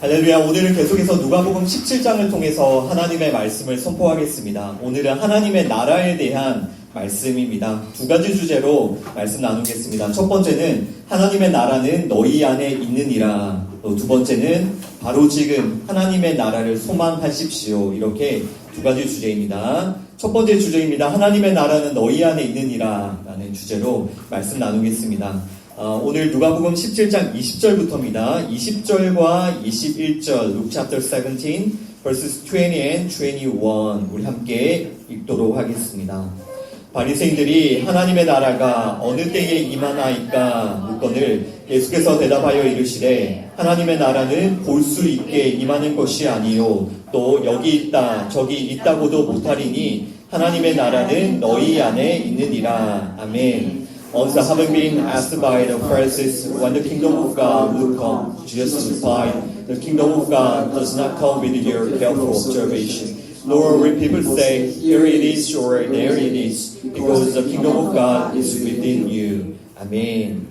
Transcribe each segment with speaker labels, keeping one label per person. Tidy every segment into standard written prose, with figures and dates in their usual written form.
Speaker 1: 할렐루야. 오늘은 계속해서 누가복음 17장을 통해서 하나님의 말씀을 선포하겠습니다. 오늘은 하나님의 나라에 대한 말씀입니다. 두 가지 주제로 말씀 나누겠습니다. 첫 번째는 하나님의 나라는 너희 안에 있느니라. 두 번째는 바로 지금 하나님의 나라를 소망하십시오. 이렇게 두 가지 주제입니다. 첫 번째 주제입니다. 하나님의 나라는 너희 안에 있느니라 라는 주제로 말씀 나누겠습니다. 오늘 누가복음 17장 20절부터입니다. 20절과 21절, Luke chapter 17, verses 20 and 21 우리 함께 읽도록 하겠습니다. 바리새인들이 하나님의 나라가 어느 때에 임하나이까 묻거늘 예수께서 대답하여 이르시되 하나님의 나라는 볼 수 있게 임하는 것이 아니요 또 여기 있다 저기 있다고도 못하리니 하나님의 나라는 너희 안에 있느니라. 아멘. Also, having been asked by the Pharisees when the kingdom of God would come, Jesus replied, "The kingdom of God does not come with your careful observation, nor will people say, 'Here it is' or 'There it is,' because the kingdom of God is within you." 아멘.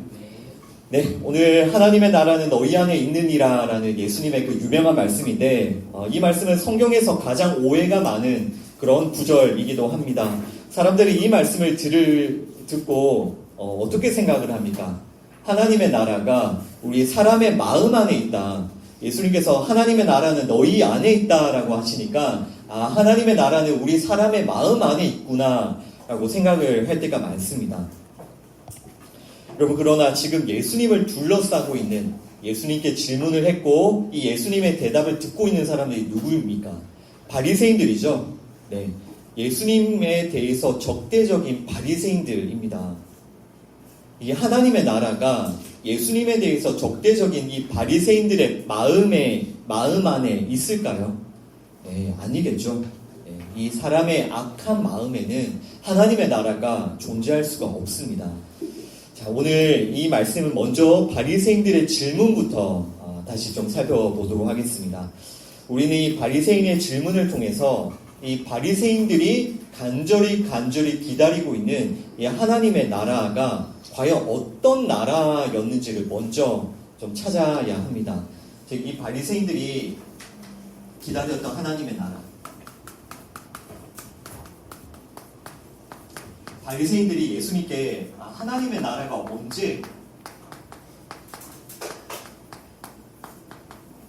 Speaker 1: 네, 오늘 하나님의 나라는 너희 안에 있느니라 라는 예수님의 그 유명한 말씀인데 이 말씀은 성경에서 가장 오해가 많은 그런 구절이기도 합니다. 사람들이 이 말씀을 듣고 어떻게 생각을 합니까? 하나님의 나라가 우리 사람의 마음 안에 있다. 예수님께서 하나님의 나라는 너희 안에 있다라고 하시니까 하나님의 나라는 우리 사람의 마음 안에 있구나 라고 생각을 할 때가 많습니다. 여러분, 그러나 지금 예수님을 둘러싸고 있는, 예수님께 질문을 했고 이 예수님의 대답을 듣고 있는 사람들이 누구입니까? 바리새인들이죠. 네, 예수님에 대해서 적대적인 바리새인들입니다. 이 하나님의 나라가 예수님에 대해서 적대적인 이 바리새인들의 마음 안에 있을까요? 네, 아니겠죠. 네, 이 사람의 악한 마음에는 하나님의 나라가 존재할 수가 없습니다. 자, 오늘 이 말씀은 먼저 바리새인들의 질문부터 다시 좀 살펴보도록 하겠습니다. 우리는 이 바리새인의 질문을 통해서 이 바리새인들이 간절히 기다리고 있는 이 하나님의 나라가 과연 어떤 나라였는지를 먼저 좀 찾아야 합니다. 즉, 이 바리새인들이 기다렸던 하나님의 나라. 바리새인들이 예수님께 하나님의 나라가 언제,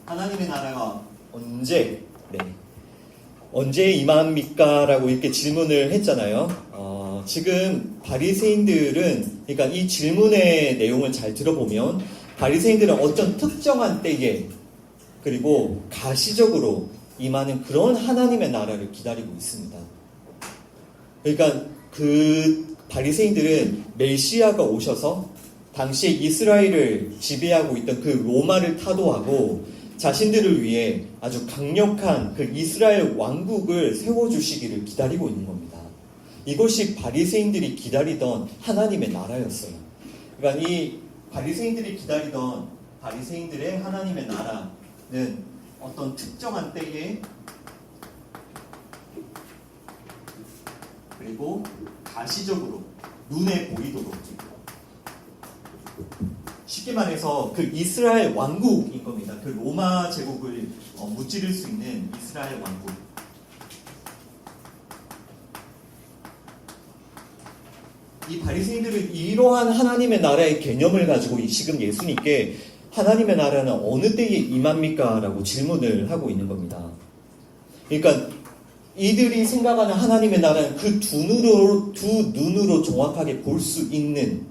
Speaker 1: 하나님의 나라가 언제 임합니까? 라고 이렇게 질문을 했잖아요. 지금 바리새인들은, 그러니까 이 질문의 내용을 잘 들어보면 바리새인들은 어떤 특정한 때에 그리고 가시적으로 임하는 그런 하나님의 나라를 기다리고 있습니다. 그러니까 그 바리새인들은 메시아가 오셔서 당시에 이스라엘을 지배하고 있던 그 로마를 타도하고 자신들을 위해 아주 강력한 그 이스라엘 왕국을 세워주시기를 기다리고 있는 겁니다. 이것이 바리새인들이 기다리던 하나님의 나라였어요. 그러니까 이 바리새인들이 기다리던 바리새인들의 하나님의 나라는 어떤 특정한 때에 그리고 가시적으로 눈에 보이도록, 쉽게 말해서 그 이스라엘 왕국인 겁니다. 그 로마 제국을 무찌를 수 있는 이스라엘 왕국. 이 바리새인들은 이러한 하나님의 나라의 개념을 가지고 지금 예수님께 하나님의 나라는 어느 때에 임합니까? 라고 질문을 하고 있는 겁니다. 그러니까 이들이 생각하는 하나님의 나라는 그 두 눈으로 정확하게 볼 수 있는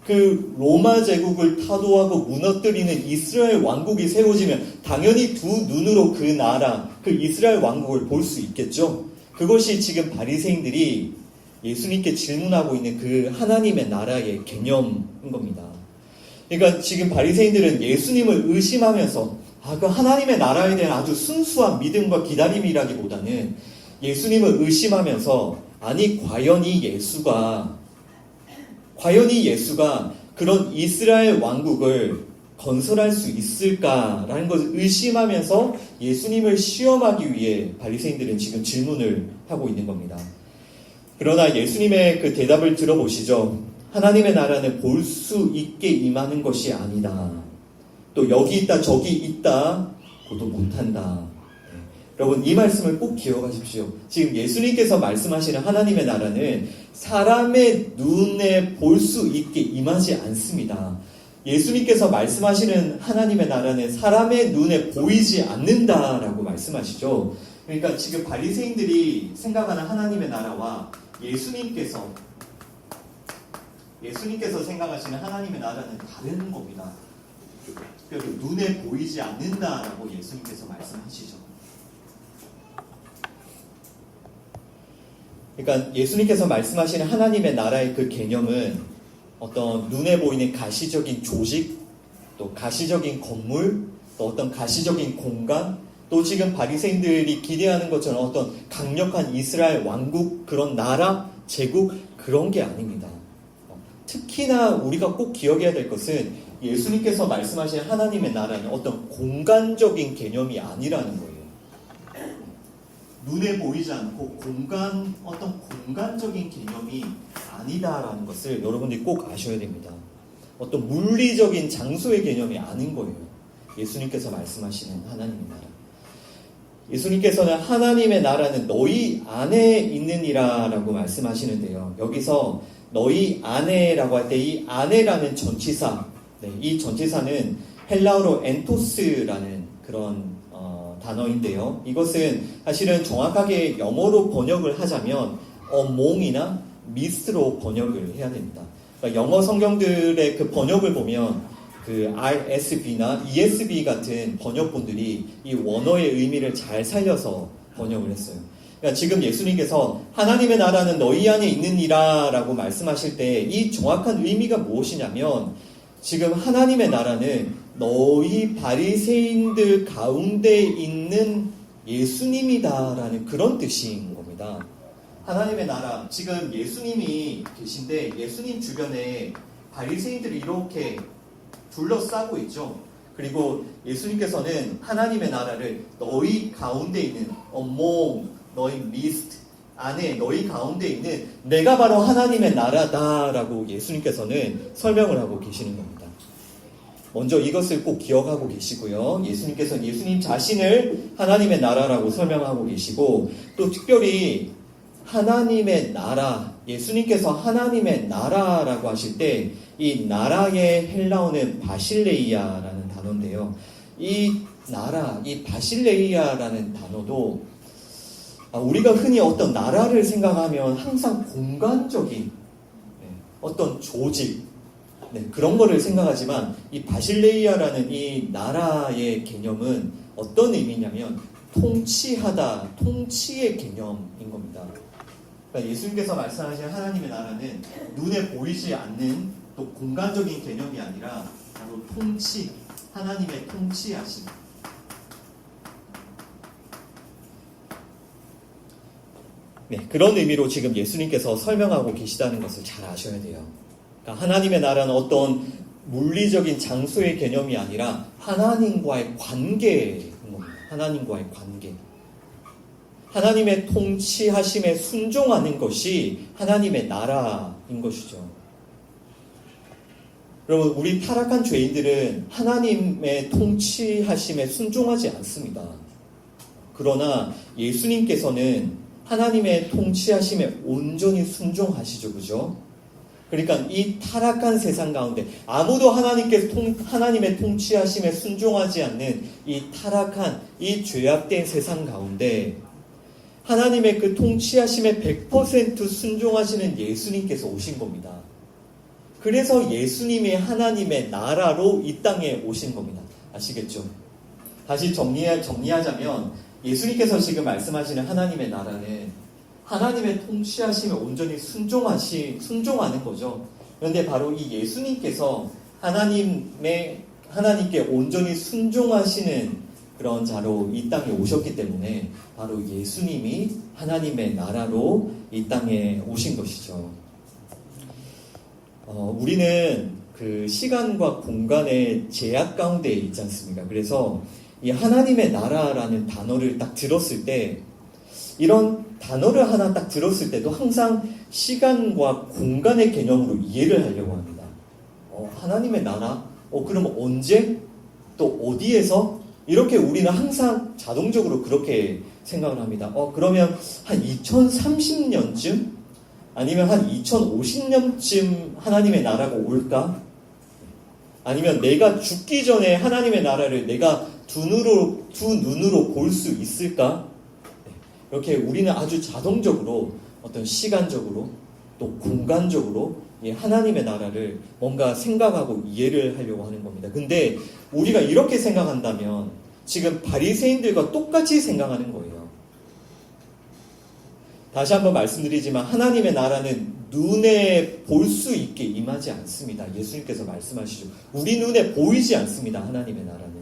Speaker 1: 그 로마 제국을 타도하고 무너뜨리는 이스라엘 왕국이 세워지면 당연히 두 눈으로 그 나라, 그 이스라엘 왕국을 볼 수 있겠죠. 그것이 지금 바리새인들이 예수님께 질문하고 있는 그 하나님의 나라의 개념인 겁니다. 그러니까 지금 바리새인들은 예수님을 의심하면서 그 하나님의 나라에 대한 아주 순수한 믿음과 기다림이라기보다는 예수님을 의심하면서 과연 이 예수가 그런 이스라엘 왕국을 건설할 수 있을까라는 것을 의심하면서 예수님을 시험하기 위해 바리새인들은 지금 질문을 하고 있는 겁니다. 그러나 예수님의 그 대답을 들어보시죠. 하나님의 나라는 볼 수 있게 임하는 것이 아니다. 또 여기 있다 저기 있다 도도 못한다. 네. 여러분 이 말씀을 꼭 기억하십시오. 지금 예수님께서 말씀하시는 하나님의 나라는 사람의 눈에 볼 수 있게 임하지 않습니다. 예수님께서 말씀하시는 하나님의 나라는 사람의 눈에 보이지 않는다라고 말씀하시죠. 그러니까 지금 바리새인들이 생각하는 하나님의 나라와 예수님께서 생각하시는 하나님의 나라는 다른 겁니다. 특별히 눈에 보이지 않는다라고 예수님께서 말씀하시죠. 그러니까 예수님께서 말씀하시는 하나님의 나라의 그 개념은 어떤 눈에 보이는 가시적인 조직, 또 가시적인 건물, 또 어떤 가시적인 공간, 또 지금 바리새인들이 기대하는 것처럼 어떤 강력한 이스라엘 왕국, 그런 나라, 제국, 그런 게 아닙니다. 특히나 우리가 꼭 기억해야 될 것은 예수님께서 말씀하신 하나님의 나라는 어떤 공간적인 개념이 아니라는 거예요. 눈에 보이지 않고 어떤 공간적인 개념이 아니다라는 것을 여러분들이 꼭 아셔야 됩니다. 어떤 물리적인 장소의 개념이 아닌 거예요. 예수님께서 말씀하시는 하나님의 나라. 예수님께서는 하나님의 나라는 너희 안에 있느니라 라고 말씀하시는데요. 여기서 너희 안에라고 할 때 이 안에라는 전치사, 이 전치사는 헬라어로 엔토스라는 그런 단어인데요. 이것은 사실은 정확하게 영어로 번역을 하자면 among이나 mid로 번역을 해야 됩니다. 그러니까 영어 성경들의 그 번역을 보면 그 RSV나 ESV 같은 번역본들이 이 원어의 의미를 잘 살려서 번역을 했어요. 그러니까 지금 예수님께서 하나님의 나라는 너희 안에 있느니라 라고 말씀하실 때 이 정확한 의미가 무엇이냐면 지금 하나님의 나라는 너희 바리새인들 가운데 있는 예수님이다라는 그런 뜻인 겁니다. 하나님의 나라, 지금 예수님이 계신데 예수님 주변에 바리새인들이 이렇게 둘러싸고 있죠. 그리고 예수님께서는 하나님의 나라를 너희 가운데 있는 among, 너희 midst, 안에 너희 가운데 있는 내가 바로 하나님의 나라다라고 예수님께서는 설명을 하고 계시는 겁니다. 먼저 이것을 꼭 기억하고 계시고요. 예수님께서는 예수님 자신을 하나님의 나라라고 설명하고 계시고 또 특별히 하나님의 나라, 예수님께서 하나님의 나라라고 하실 때 이 나라의 헬라어는 바실레이아라는 단어인데요. 이 나라, 이 바실레이아라는 단어도 우리가 흔히 어떤 나라를 생각하면 항상 공간적인 어떤 조직, 그런 거를 생각하지만 이 바실레이아라는 이 나라의 개념은 어떤 의미냐면 통치하다, 통치의 개념인 겁니다. 그러니까 예수님께서 말씀하신 하나님의 나라는 눈에 보이지 않는 또 공간적인 개념이 아니라 바로 통치, 하나님의 통치하심. 그런 의미로 지금 예수님께서 설명하고 계시다는 것을 잘 아셔야 돼요. 그러니까 하나님의 나라는 어떤 물리적인 장소의 개념이 아니라 하나님과의 관계인 겁니다. 하나님과의 관계. 하나님의 통치하심에 순종하는 것이 하나님의 나라인 것이죠. 여러분, 우리 타락한 죄인들은 하나님의 통치하심에 순종하지 않습니다. 그러나 예수님께서는 하나님의 통치하심에 온전히 순종하시죠. 그죠? 그러니까 이 타락한 세상 가운데 아무도 하나님의 통치하심에 순종하지 않는 이 타락한 이 죄악된 세상 가운데 하나님의 그 통치하심에 100% 순종하시는 예수님께서 오신 겁니다. 그래서 예수님이 하나님의 나라로 이 땅에 오신 겁니다. 아시겠죠? 다시 정리하자면 예수님께서 지금 말씀하시는 하나님의 나라는 하나님의 통치하심에 온전히 순종하는 거죠. 그런데 바로 이 예수님께서 하나님께 온전히 순종하시는 그런 자로 이 땅에 오셨기 때문에 바로 예수님이 하나님의 나라로 이 땅에 오신 것이죠. 우리는 그 시간과 공간의 제약 가운데 있지 않습니까? 그래서 이 하나님의 나라라는 단어를 딱 들었을 때 이런 단어를 하나 딱 들었을 때도 항상 시간과 공간의 개념으로 이해를 하려고 합니다. 하나님의 나라? 그럼 언제? 또 어디에서? 이렇게 우리는 항상 자동적으로 그렇게 생각을 합니다. 그러면 한 2030년쯤? 아니면 한 2050년쯤 하나님의 나라가 올까? 아니면 내가 죽기 전에 하나님의 나라를 내가 두 눈으로 볼 수 있을까? 이렇게 우리는 아주 자동적으로 어떤 시간적으로 또 공간적으로 하나님의 나라를 뭔가 생각하고 이해를 하려고 하는 겁니다. 근데 우리가 이렇게 생각한다면 지금 바리새인들과 똑같이 생각하는 거예요. 다시 한번 말씀드리지만 하나님의 나라는 눈에 볼 수 있게 임하지 않습니다. 예수님께서 말씀하시죠. 우리 눈에 보이지 않습니다. 하나님의 나라는.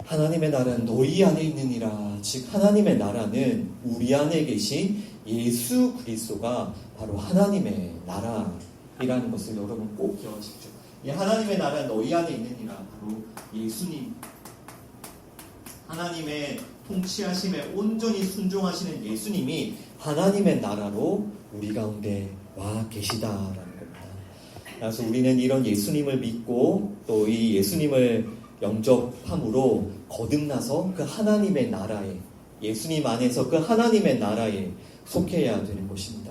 Speaker 1: 하나님의 나라는 너희 안에 있느니라. 즉 하나님의 나라는 우리 안에 계신 예수 그리스도가 바로 하나님의 나라이라는 것을 여러분 꼭 기억하십시오. 이 하나님의 나라는 너희 안에 있느니라. 바로 예수님. 하나님의 통치하심에 온전히 순종하시는 예수님이 하나님의 나라로 우리 가운데 와 계시다라는 겁니다. 그래서 우리는 이런 예수님을 믿고 또 이 예수님을 영접함으로 거듭나서 그 하나님의 나라에, 예수님 안에서 그 하나님의 나라에 속해야 되는 것입니다.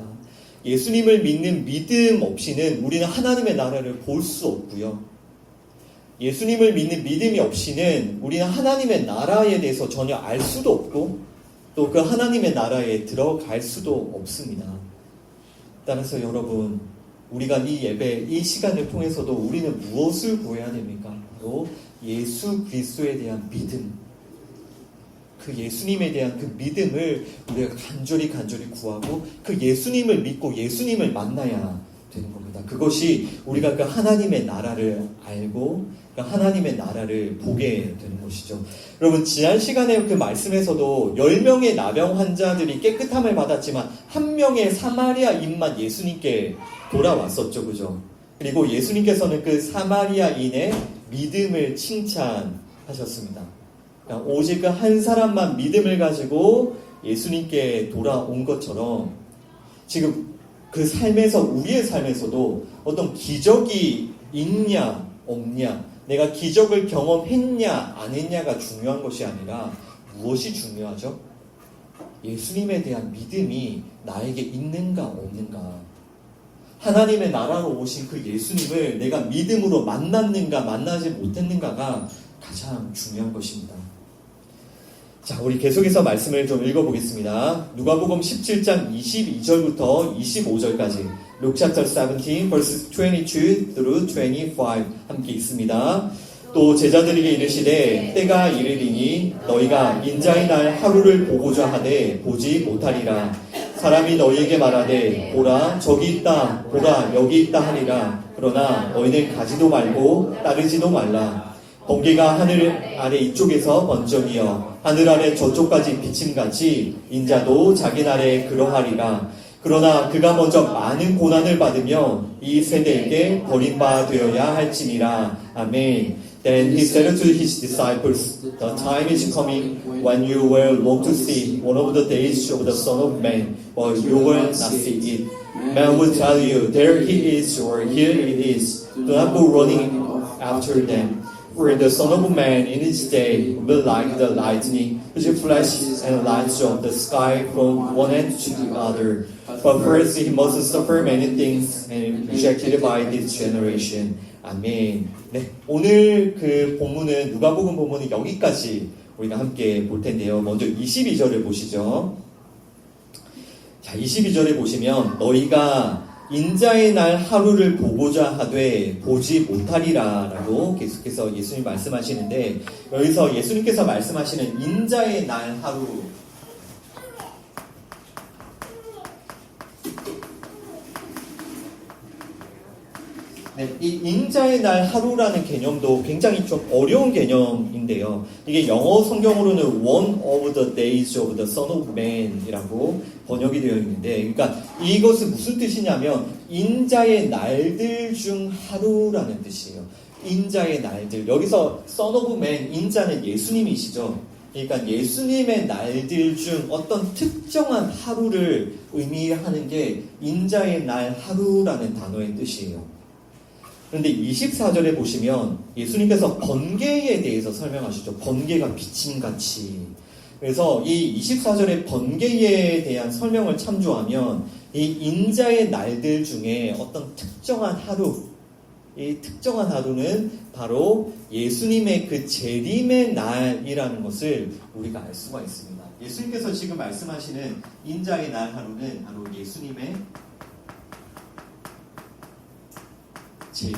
Speaker 1: 예수님을 믿는 믿음 없이는 우리는 하나님의 나라를 볼 수 없고요. 예수님을 믿는 믿음이 없이는 우리는 하나님의 나라에 대해서 전혀 알 수도 없고 또 그 하나님의 나라에 들어갈 수도 없습니다. 따라서 여러분, 우리가 이 예배, 이 시간을 통해서도 우리는 무엇을 구해야 됩니까? 바로 예수 그리스도에 대한 믿음, 그 예수님에 대한 그 믿음을 우리가 간절히 구하고 그 예수님을 믿고 예수님을 만나야 되는 겁니다. 그것이 우리가 그 하나님의 나라를 알고 그 하나님의 나라를 보게 되는 것이죠. 여러분, 지난 시간에 그 말씀에서도 10명의 나병 환자들이 깨끗함을 받았지만 한 명의 사마리아인만 예수님께 돌아왔었죠. 그죠? 그리고 예수님께서는 그 사마리아인의 믿음을 칭찬하셨습니다. 그러니까 오직 그 한 사람만 믿음을 가지고 예수님께 돌아온 것처럼 지금 그 삶에서, 우리의 삶에서도 어떤 기적이 있냐 없냐, 내가 기적을 경험했냐 안 했냐가 중요한 것이 아니라 무엇이 중요하죠? 예수님에 대한 믿음이 나에게 있는가 없는가, 하나님의 나라로 오신 그 예수님을 내가 믿음으로 만났는가 만나지 못했는가가 가장 중요한 것입니다. 자, 우리 계속해서 말씀을 좀 읽어보겠습니다. 누가복음 17장 22절부터 25절까지 Luke chapter 17 verses 22 through 25 함께 읽습니다. 또 제자들에게 이르시되 때가 이르리니 너희가 인자의 날 하루를 보고자 하되 보지 못하리라. 사람이 너희에게 말하되 보라 저기 있다, 보라 여기 있다 하리라. 그러나 너희는 가지도 말고 따르지도 말라. 번개가 하늘 아래 이쪽에서 번쩍이어 하늘 아래 저쪽까지 비침같이 인자도 자기 날에 그러하리라. 그러나 그가 먼저 많은 고난을 받으며 이 세대에게 버림바 되어야 할지니라. 아멘. Then he said to his disciples, The time is coming when you will long to see one of the days of the Son of Man, but you will not see it. Man will tell you, There he is, or here it is. Do not go running after them. For the Son of Man in his day will be like the lightning, which flashes and lights up the sky from one end to the other. But first he must suffer many things and be rejected by this generation. 아멘. 네, 오늘 그 본문은 누가복음 본문은 여기까지 우리가 함께 볼 텐데요. 먼저 22절을 보시죠. 자, 22절에 보시면 너희가 인자의 날 하루를 보고자 하되 보지 못하리라 라고 계속해서 예수님 말씀하시는데, 여기서 예수님께서 말씀하시는 인자의 날 하루, 네, 이 인자의 날 하루라는 개념도 굉장히 좀 어려운 개념인데요. 이게 영어 성경으로는 One of the days of the Son of Man 이라고 번역이 되어 있는데, 그러니까 이것은 무슨 뜻이냐면 인자의 날들 중 하루라는 뜻이에요. 인자의 날들. 여기서 Son of Man, 인자는 예수님이시죠. 그러니까 예수님의 날들 중 어떤 특정한 하루를 의미하는 게 인자의 날 하루라는 단어의 뜻이에요. 그런데 24절에 보시면 예수님께서 번개에 대해서 설명하시죠. 번개가 비침같이. 그래서 이 24절의 번개에 대한 설명을 참조하면 이 인자의 날들 중에 어떤 특정한 하루, 이 특정한 하루는 바로 예수님의 그 재림의 날이라는 것을 우리가 알 수가 있습니다. 예수님께서 지금 말씀하시는 인자의 날 하루는 바로 예수님의 재림.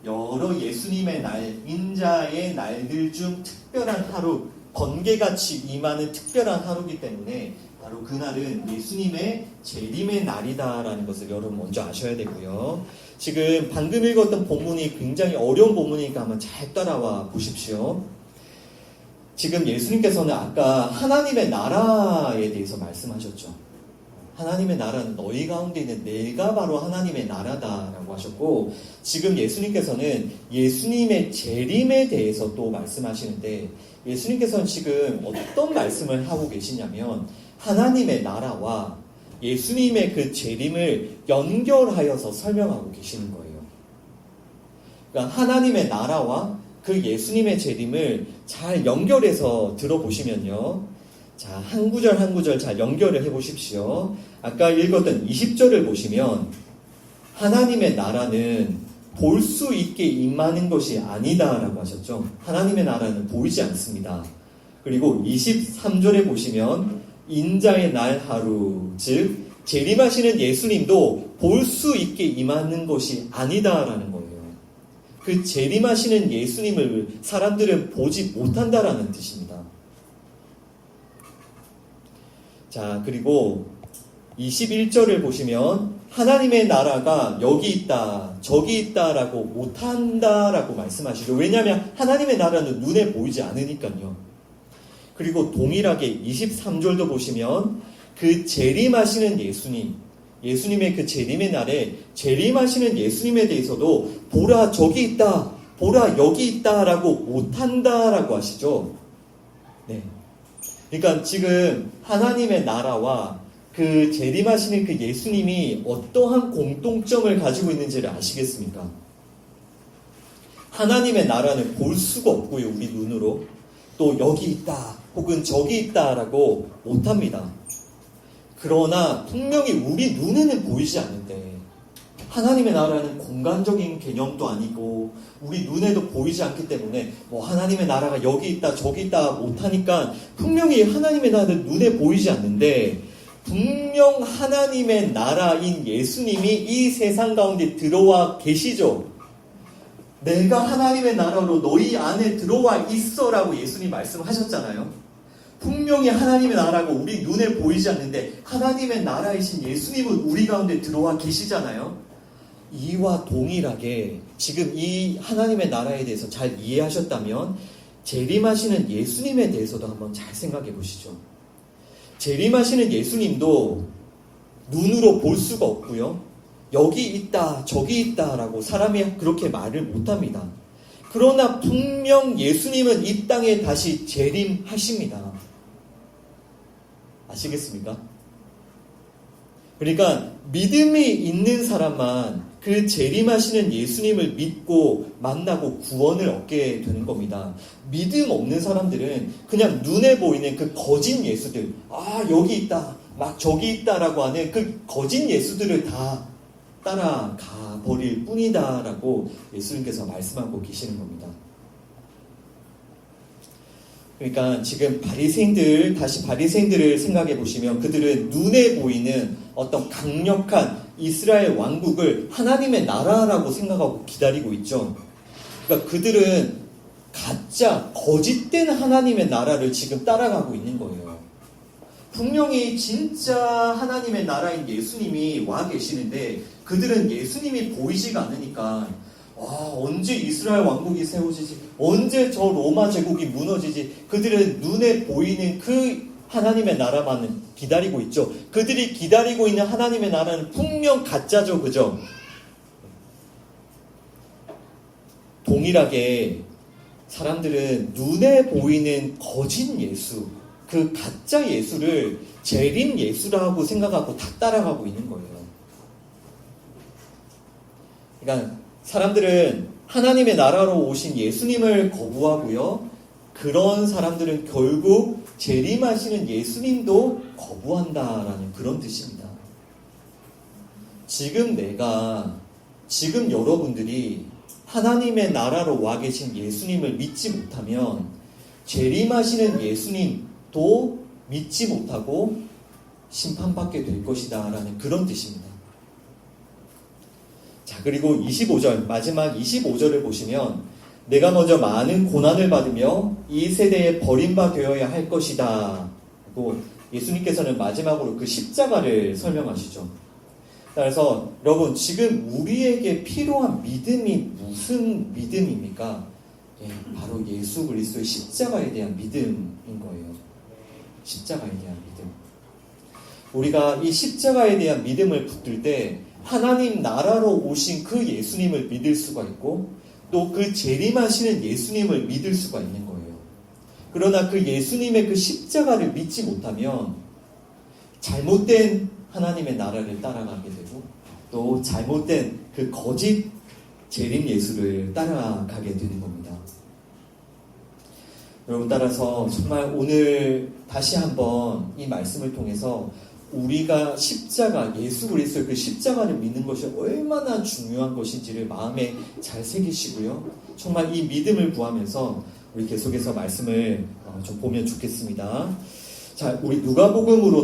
Speaker 1: 여러 예수님의 날, 인자의 날들 중 특별한 하루, 번개같이 임하는 특별한 하루이기 때문에 바로 그날은 예수님의 재림의 날이다라는 것을 여러분 먼저 아셔야 되고요. 지금 방금 읽었던 본문이 굉장히 어려운 본문이니까 한번 잘 따라와 보십시오. 지금 예수님께서는 아까 하나님의 나라에 대해서 말씀하셨죠. 하나님의 나라는 너희 가운데 있는 내가 바로 하나님의 나라다라고 하셨고, 지금 예수님께서는 예수님의 재림에 대해서 또 말씀하시는데, 예수님께서는 지금 어떤 말씀을 하고 계시냐면 하나님의 나라와 예수님의 그 재림을 연결하여서 설명하고 계시는 거예요. 그러니까 하나님의 나라와 그 예수님의 재림을 잘 연결해서 들어보시면요, 자, 한 구절 한 구절 잘 연결을 해보십시오. 아까 읽었던 20절을 보시면 하나님의 나라는 볼 수 있게 임하는 것이 아니다라고 하셨죠. 하나님의 나라는 보이지 않습니다. 그리고 23절에 보시면 인자의 날 하루, 즉 재림하시는 예수님도 볼 수 있게 임하는 것이 아니다라는 거예요. 그 재림하시는 예수님을 사람들은 보지 못한다라는 뜻입니다. 자, 그리고 21절을 보시면 하나님의 나라가 여기 있다, 저기 있다라고 못한다라고 말씀하시죠. 왜냐하면 하나님의 나라는 눈에 보이지 않으니까요. 그리고 동일하게 23절도 보시면 그 재림하시는 예수님, 예수님의 그 재림의 날에 재림하시는 예수님에 대해서도 보라 저기 있다, 보라 여기 있다라고 못한다라고 하시죠. 네. 그러니까 지금 하나님의 나라와 그 재림하시는 그 예수님이 어떠한 공통점을 가지고 있는지를 아시겠습니까? 하나님의 나라는 볼 수가 없고요, 우리 눈으로. 또 여기 있다, 혹은 저기 있다라고 못합니다. 그러나 분명히 우리 눈에는 보이지 않는데 하나님의 나라는 공간적인 개념도 아니고 우리 눈에도 보이지 않기 때문에 뭐 하나님의 나라가 여기 있다 저기 있다 못하니까 분명히 하나님의 나라는 눈에 보이지 않는데 분명 하나님의 나라인 예수님이 이 세상 가운데 들어와 계시죠. 내가 하나님의 나라로 너희 안에 들어와 있어라고 예수님 말씀하셨잖아요. 분명히 하나님의 나라고 우리 눈에 보이지 않는데 하나님의 나라이신 예수님은 우리 가운데 들어와 계시잖아요. 이와 동일하게 지금 이 하나님의 나라에 대해서 잘 이해하셨다면 재림하시는 예수님에 대해서도 한번 잘 생각해 보시죠. 재림하시는 예수님도 눈으로 볼 수가 없고요. 여기 있다 저기 있다라고 사람이 그렇게 말을 못합니다. 그러나 분명 예수님은 이 땅에 다시 재림하십니다. 아시겠습니까? 그러니까 믿음이 있는 사람만 그 재림하시는 예수님을 믿고 만나고 구원을 얻게 되는 겁니다. 믿음 없는 사람들은 그냥 눈에 보이는 그 거짓 예수들, 아 여기 있다, 막 저기 있다라고 하는 그 거짓 예수들을 다 따라가 버릴 뿐이다라고 예수님께서 말씀하고 계시는 겁니다. 그러니까 지금 다시 바리새인들을 생각해 보시면 그들은 눈에 보이는 어떤 강력한 이스라엘 왕국을 하나님의 나라라고 생각하고 기다리고 있죠. 그러니까 그들은 가짜, 거짓된 하나님의 나라를 지금 따라가고 있는 거예요. 분명히 진짜 하나님의 나라인 예수님이 와 계시는데 그들은 예수님이 보이지가 않으니까 언제 이스라엘 왕국이 세워지지? 언제 저 로마 제국이 무너지지? 그들은 눈에 보이는 그 하나님의 나라만은 기다리고 있죠. 그들이 기다리고 있는 하나님의 나라는 분명 가짜죠. 그죠? 동일하게 사람들은 눈에 보이는 거짓 예수, 그 가짜 예수를 재림 예수라고 생각하고 다 따라가고 있는 거예요. 그러니까 사람들은 하나님의 나라로 오신 예수님을 거부하고요. 그런 사람들은 결국 재림하시는 예수님도 거부한다라는 그런 뜻입니다. 지금 여러분들이 하나님의 나라로 와 계신 예수님을 믿지 못하면 재림하시는 예수님도 믿지 못하고 심판받게 될 것이다 라는 그런 뜻입니다. 자, 그리고 25절, 마지막 25절을 보시면 내가 먼저 많은 고난을 받으며 이 세대에 버림받아야 할 것이다. 그리고 예수님께서는 마지막으로 그 십자가를 설명하시죠. 그래서 여러분, 지금 우리에게 필요한 믿음이 무슨 믿음입니까? 바로 예수 그리스도의 십자가에 대한 믿음인 거예요. 십자가에 대한 믿음. 우리가 이 십자가에 대한 믿음을 붙들 때 하나님 나라로 오신 그 예수님을 믿을 수가 있고 또 그 재림하시는 예수님을 믿을 수가 있는 거예요. 그러나 그 예수님의 그 십자가를 믿지 못하면 잘못된 하나님의 나라를 따라가게 되고 또 잘못된 그 거짓 재림 예수를 따라가게 되는 겁니다. 여러분, 따라서 정말 오늘 다시 한번 이 말씀을 통해서 우리가 십자가, 예수 그리스도의 그 십자가를 믿는 것이 얼마나 중요한 것인지를 마음에 잘 새기시고요. 정말 이 믿음을 구하면서 우리 계속해서 말씀을 좀 보면 좋겠습니다. 자, 우리 누가복음으로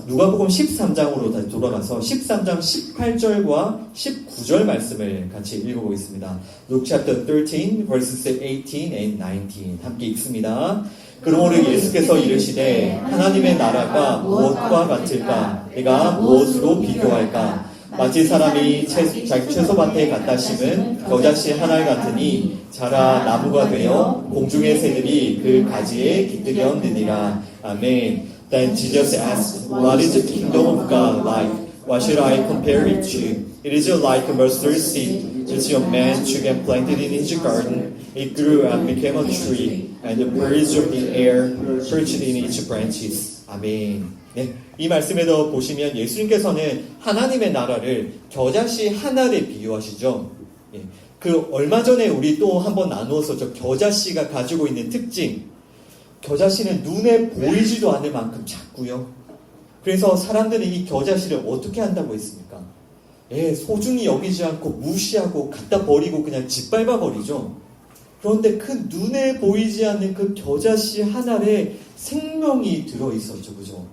Speaker 1: 누가복음 13장으로 다시 돌아가서 13장 18절과 19절 말씀을 같이 읽어보겠습니다. Luke chapter 13, verses 18 and 19. 함께 읽습니다. 그러므로 예수께서 이르시되 하나님의 나라가 무엇과 같을까? 내가 무엇으로 비교할까? 마치 사람이 자기 채소밭에 갖다 심은 겨자씨 하나 같으니 자라 나무가 되어 공중의 새들이 그 가지에 깃들여 앉느니라. 아멘. Then Jesus asked, What is the kingdom of God like? What should I compare it to? It is like a mustard seed, which a man took and planted in his garden. It grew and became a tree, and the birds of the air perched in its branches. 아멘. 네, 이 말씀에도 보시면 예수님께서는 하나님의 나라를 겨자씨 하나를 비유하시죠. 예, 그 얼마 전에 우리 또 한번 나누었었죠. 겨자씨가 가지고 있는 특징. 겨자씨는 눈에 보이지도 않을 만큼 작고요. 그래서 사람들은 이 겨자씨를 어떻게 한다고 했습니까? 소중히 여기지 않고 무시하고 갖다 버리고 그냥 짓밟아 버리죠. 그런데 그 눈에 보이지 않는 그 겨자씨 하나에 생명이 들어있었죠. 그죠?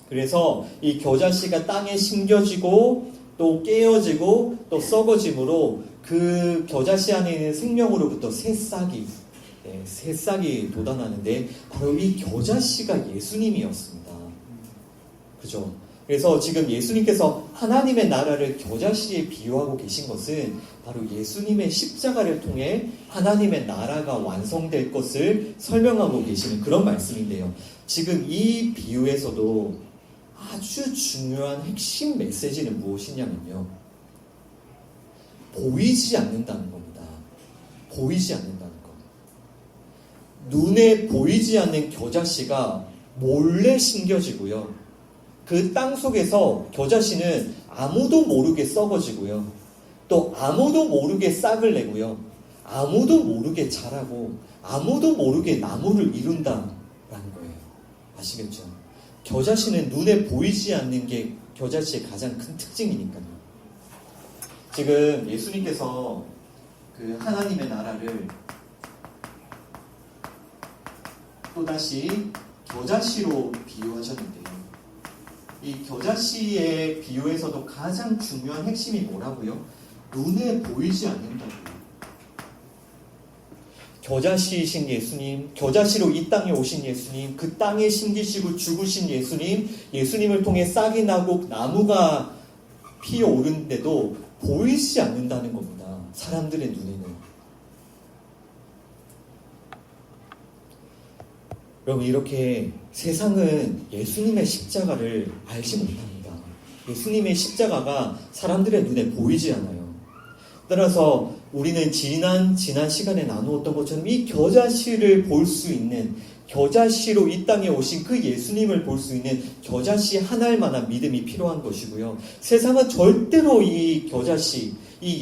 Speaker 1: 그래서 이 겨자씨가 땅에 심겨지고 또 깨어지고 또 썩어짐으로 그 겨자씨 안에 있는 생명으로부터 새싹이 돋아나는데 바로 이 겨자씨가 예수님이었습니다. 그죠? 그래서 지금 예수님께서 하나님의 나라를 겨자씨에 비유하고 계신 것은 바로 예수님의 십자가를 통해 하나님의 나라가 완성될 것을 설명하고 계시는 그런 말씀인데요. 지금 이 비유에서도 아주 중요한 핵심 메시지는 무엇이냐면요. 보이지 않는다는 겁니다. 보이지 않는다는 것. 눈에 보이지 않는 겨자씨가 몰래 심겨지고요. 그 땅 속에서 겨자씨는 아무도 모르게 썩어지고요. 또 아무도 모르게 싹을 내고요. 아무도 모르게 자라고 아무도 모르게 나무를 이룬다라는 거예요. 아시겠죠? 겨자씨는 눈에 보이지 않는 게 겨자씨의 가장 큰 특징이니까요. 지금 예수님께서 그 하나님의 나라를 또다시 겨자씨로 비유하셨는데요. 이 겨자씨의 비유에서도 가장 중요한 핵심이 뭐라고요? 눈에 보이지 않는다고요. 겨자씨이신 예수님, 겨자씨로 이 땅에 오신 예수님, 그 땅에 심기시고 죽으신 예수님, 예수님을 통해 싹이 나고 나무가 피어오르는데도 보이지 않는다는 겁니다. 사람들의 눈에는. 여러분, 이렇게 세상은 예수님의 십자가를 알지 못합니다. 예수님의 십자가가 사람들의 눈에 보이지 않아요. 따라서 우리는 지난 시간에 나누었던 것처럼 이 겨자씨를 볼 수 있는, 겨자씨로 이 땅에 오신 그 예수님을 볼 수 있는 겨자씨 하나일 만한 믿음이 필요한 것이고요. 세상은 절대로 이 겨자씨, 이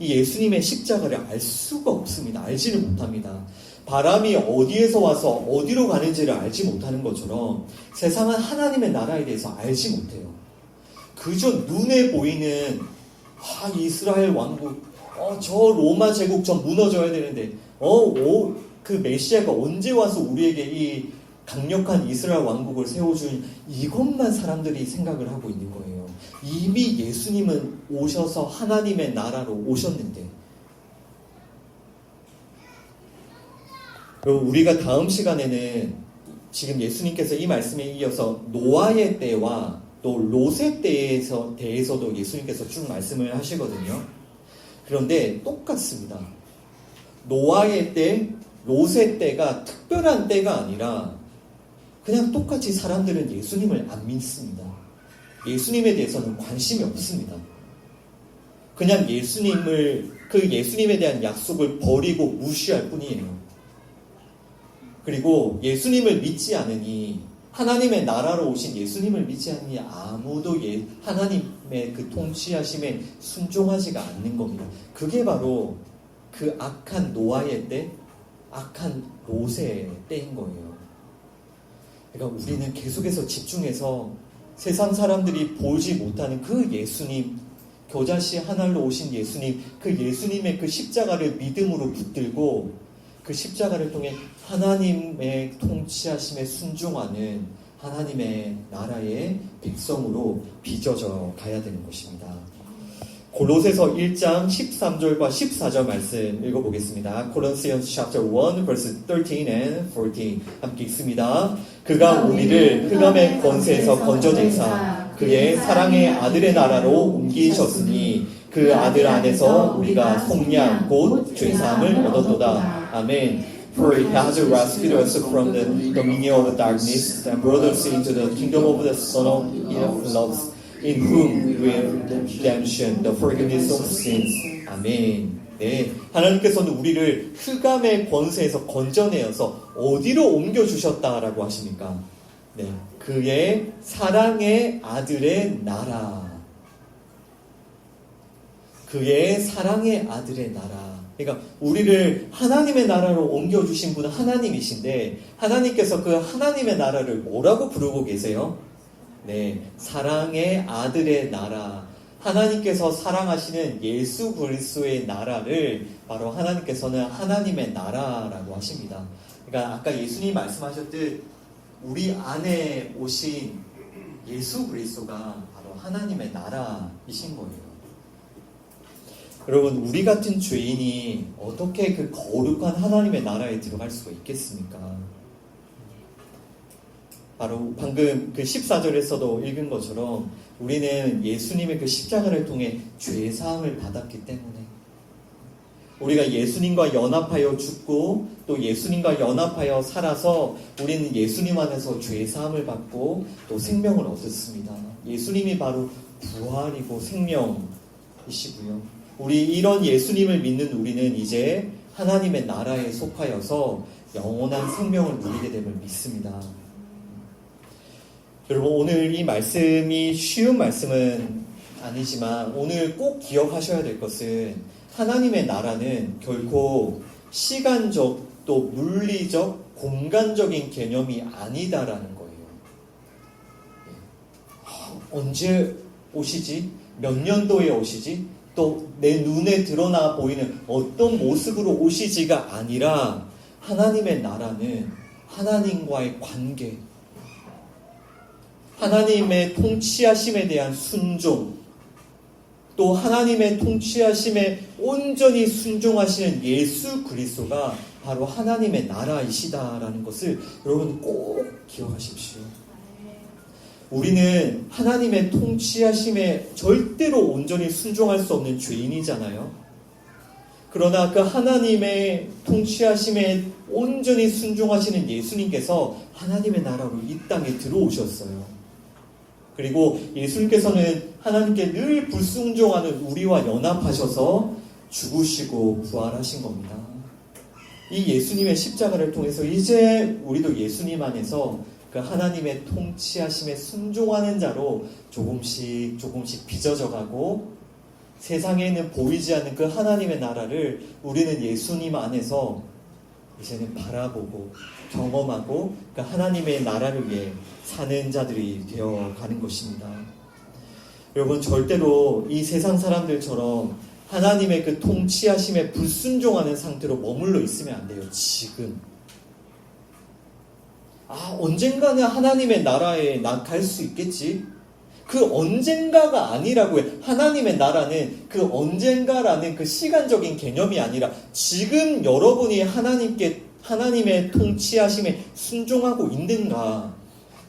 Speaker 1: 예수님의 십자가를 알 수가 없습니다. 알지를 못합니다. 바람이 어디에서 와서 어디로 가는지를 알지 못하는 것처럼 세상은 하나님의 나라에 대해서 알지 못해요. 그저 눈에 보이는 이스라엘 왕국, 저 로마 제국 좀 무너져야 되는데 그 메시아가 언제 와서 우리에게 이 강력한 이스라엘 왕국을 세워준 이것만 사람들이 생각을 하고 있는 거예요. 이미 예수님은 오셔서 하나님의 나라로 오셨는데, 그리고 우리가 다음 시간에는 지금 예수님께서 이 말씀에 이어서 노아의 때와 또 롯의 대해서도 예수님께서 쭉 말씀을 하시거든요. 그런데 똑같습니다. 노아의 때, 롯의 때가 특별한 때가 아니라 그냥 똑같이 사람들은 예수님을 안 믿습니다. 예수님에 대해서는 관심이 없습니다. 그냥 그 예수님에 대한 약속을 버리고 무시할 뿐이에요. 그리고 예수님을 믿지 않으니, 하나님의 나라로 오신 예수님을 믿지 않으니 아무도 하나님의 그 통치하심에 순종하지가 않는 겁니다. 그게 바로 그 악한 노아의 때, 악한 롯의 때인 거예요. 그러니까 우리는 계속해서 집중해서 세상 사람들이 보지 못하는 그 예수님, 겨자씨 하나로 오신 예수님, 그 예수님의 그 십자가를 믿음으로 붙들고 그 십자가를 통해 하나님의 통치하심에 순종하는 하나님의 나라의 백성으로 빚어져 가야 되는 것입니다. 골로새서 1장 13절과 14절 말씀 읽어보겠습니다. Colossians chapter 1 verse 13 and 14 함께 읽습니다. 그가 우리를 흑암의 권세에서 건져내사 그의 사랑의 아들의 나라로 옮기셨으니 그 아들 안에서 우리가 속량 곧 죄사함을 얻었도다. 아멘. For he has rescued us from the dominion of darkness and brought us into the kingdom of the Son of His love, in whom we have redemption, the forgiveness of sins. 아멘. 네, 하나님께서는 우리를 흑암의 권세에서 건져내어서 어디로 옮겨주셨다라고 하십니까? 네, 그의 사랑의 아들의 나라. 그의 사랑의 아들의 나라. 그러니까 우리를 하나님의 나라로 옮겨주신 분은 하나님이신데, 하나님께서 그 하나님의 나라를 뭐라고 부르고 계세요? 네, 사랑의 아들의 나라. 하나님께서 사랑하시는 예수 그리스도의 나라를 바로 하나님께서는 하나님의 나라라고 하십니다. 그러니까 아까 예수님이 말씀하셨듯 우리 안에 오신 예수 그리스도가 바로 하나님의 나라이신 거예요. 여러분, 우리 같은 죄인이 어떻게 그 거룩한 하나님의 나라에 들어갈 수가 있겠습니까? 바로 방금 그 14절에서도 읽은 것처럼 우리는 예수님의 그 십자가를 통해 죄사함을 받았기 때문에, 우리가 예수님과 연합하여 죽고 또 예수님과 연합하여 살아서 우리는 예수님 안에서 죄사함을 받고 또 생명을 얻었습니다. 예수님이 바로 부활이고 생명이시고요. 우리 이런 예수님을 믿는 우리는 이제 하나님의 나라에 속하여서 영원한 생명을 누리게 됨을 믿습니다. 여러분, 오늘 이 말씀이 쉬운 말씀은 아니지만 오늘 꼭 기억하셔야 될 것은 하나님의 나라는 결코 시간적 또 물리적 공간적인 개념이 아니다라는 거예요. 언제 오시지? 몇 년도에 오시지? 또 내 눈에 드러나 보이는 어떤 모습으로 오시지가 아니라 하나님의 나라는 하나님과의 관계, 하나님의 통치하심에 대한 순종, 또 하나님의 통치하심에 온전히 순종하시는 예수 그리스도가 바로 하나님의 나라이시다라는 것을 여러분 꼭 기억하십시오. 우리는 하나님의 통치하심에 절대로 온전히 순종할 수 없는 죄인이잖아요. 그러나 그 하나님의 통치하심에 온전히 순종하시는 예수님께서 하나님의 나라로 이 땅에 들어오셨어요. 그리고 예수님께서는 하나님께 늘 불순종하는 우리와 연합하셔서 죽으시고 부활하신 겁니다. 이 예수님의 십자가를 통해서 이제 우리도 예수님 안에서 그 하나님의 통치하심에 순종하는 자로 조금씩 빚어져가고 세상에는 보이지 않는 그 하나님의 나라를 우리는 예수님 안에서 이제는 바라보고 경험하고 그 하나님의 나라를 위해 사는 자들이 되어가는 것입니다. 여러분, 절대로 이 세상 사람들처럼 하나님의 그 통치하심에 불순종하는 상태로 머물러 있으면 안 돼요. 지금. 언젠가는 하나님의 나라에 나 갈 수 있겠지? 그 언젠가가 아니라고 해. 하나님의 나라는 그 언젠가라는 그 시간적인 개념이 아니라 지금 여러분이 하나님의 통치하심에 순종하고 있는가?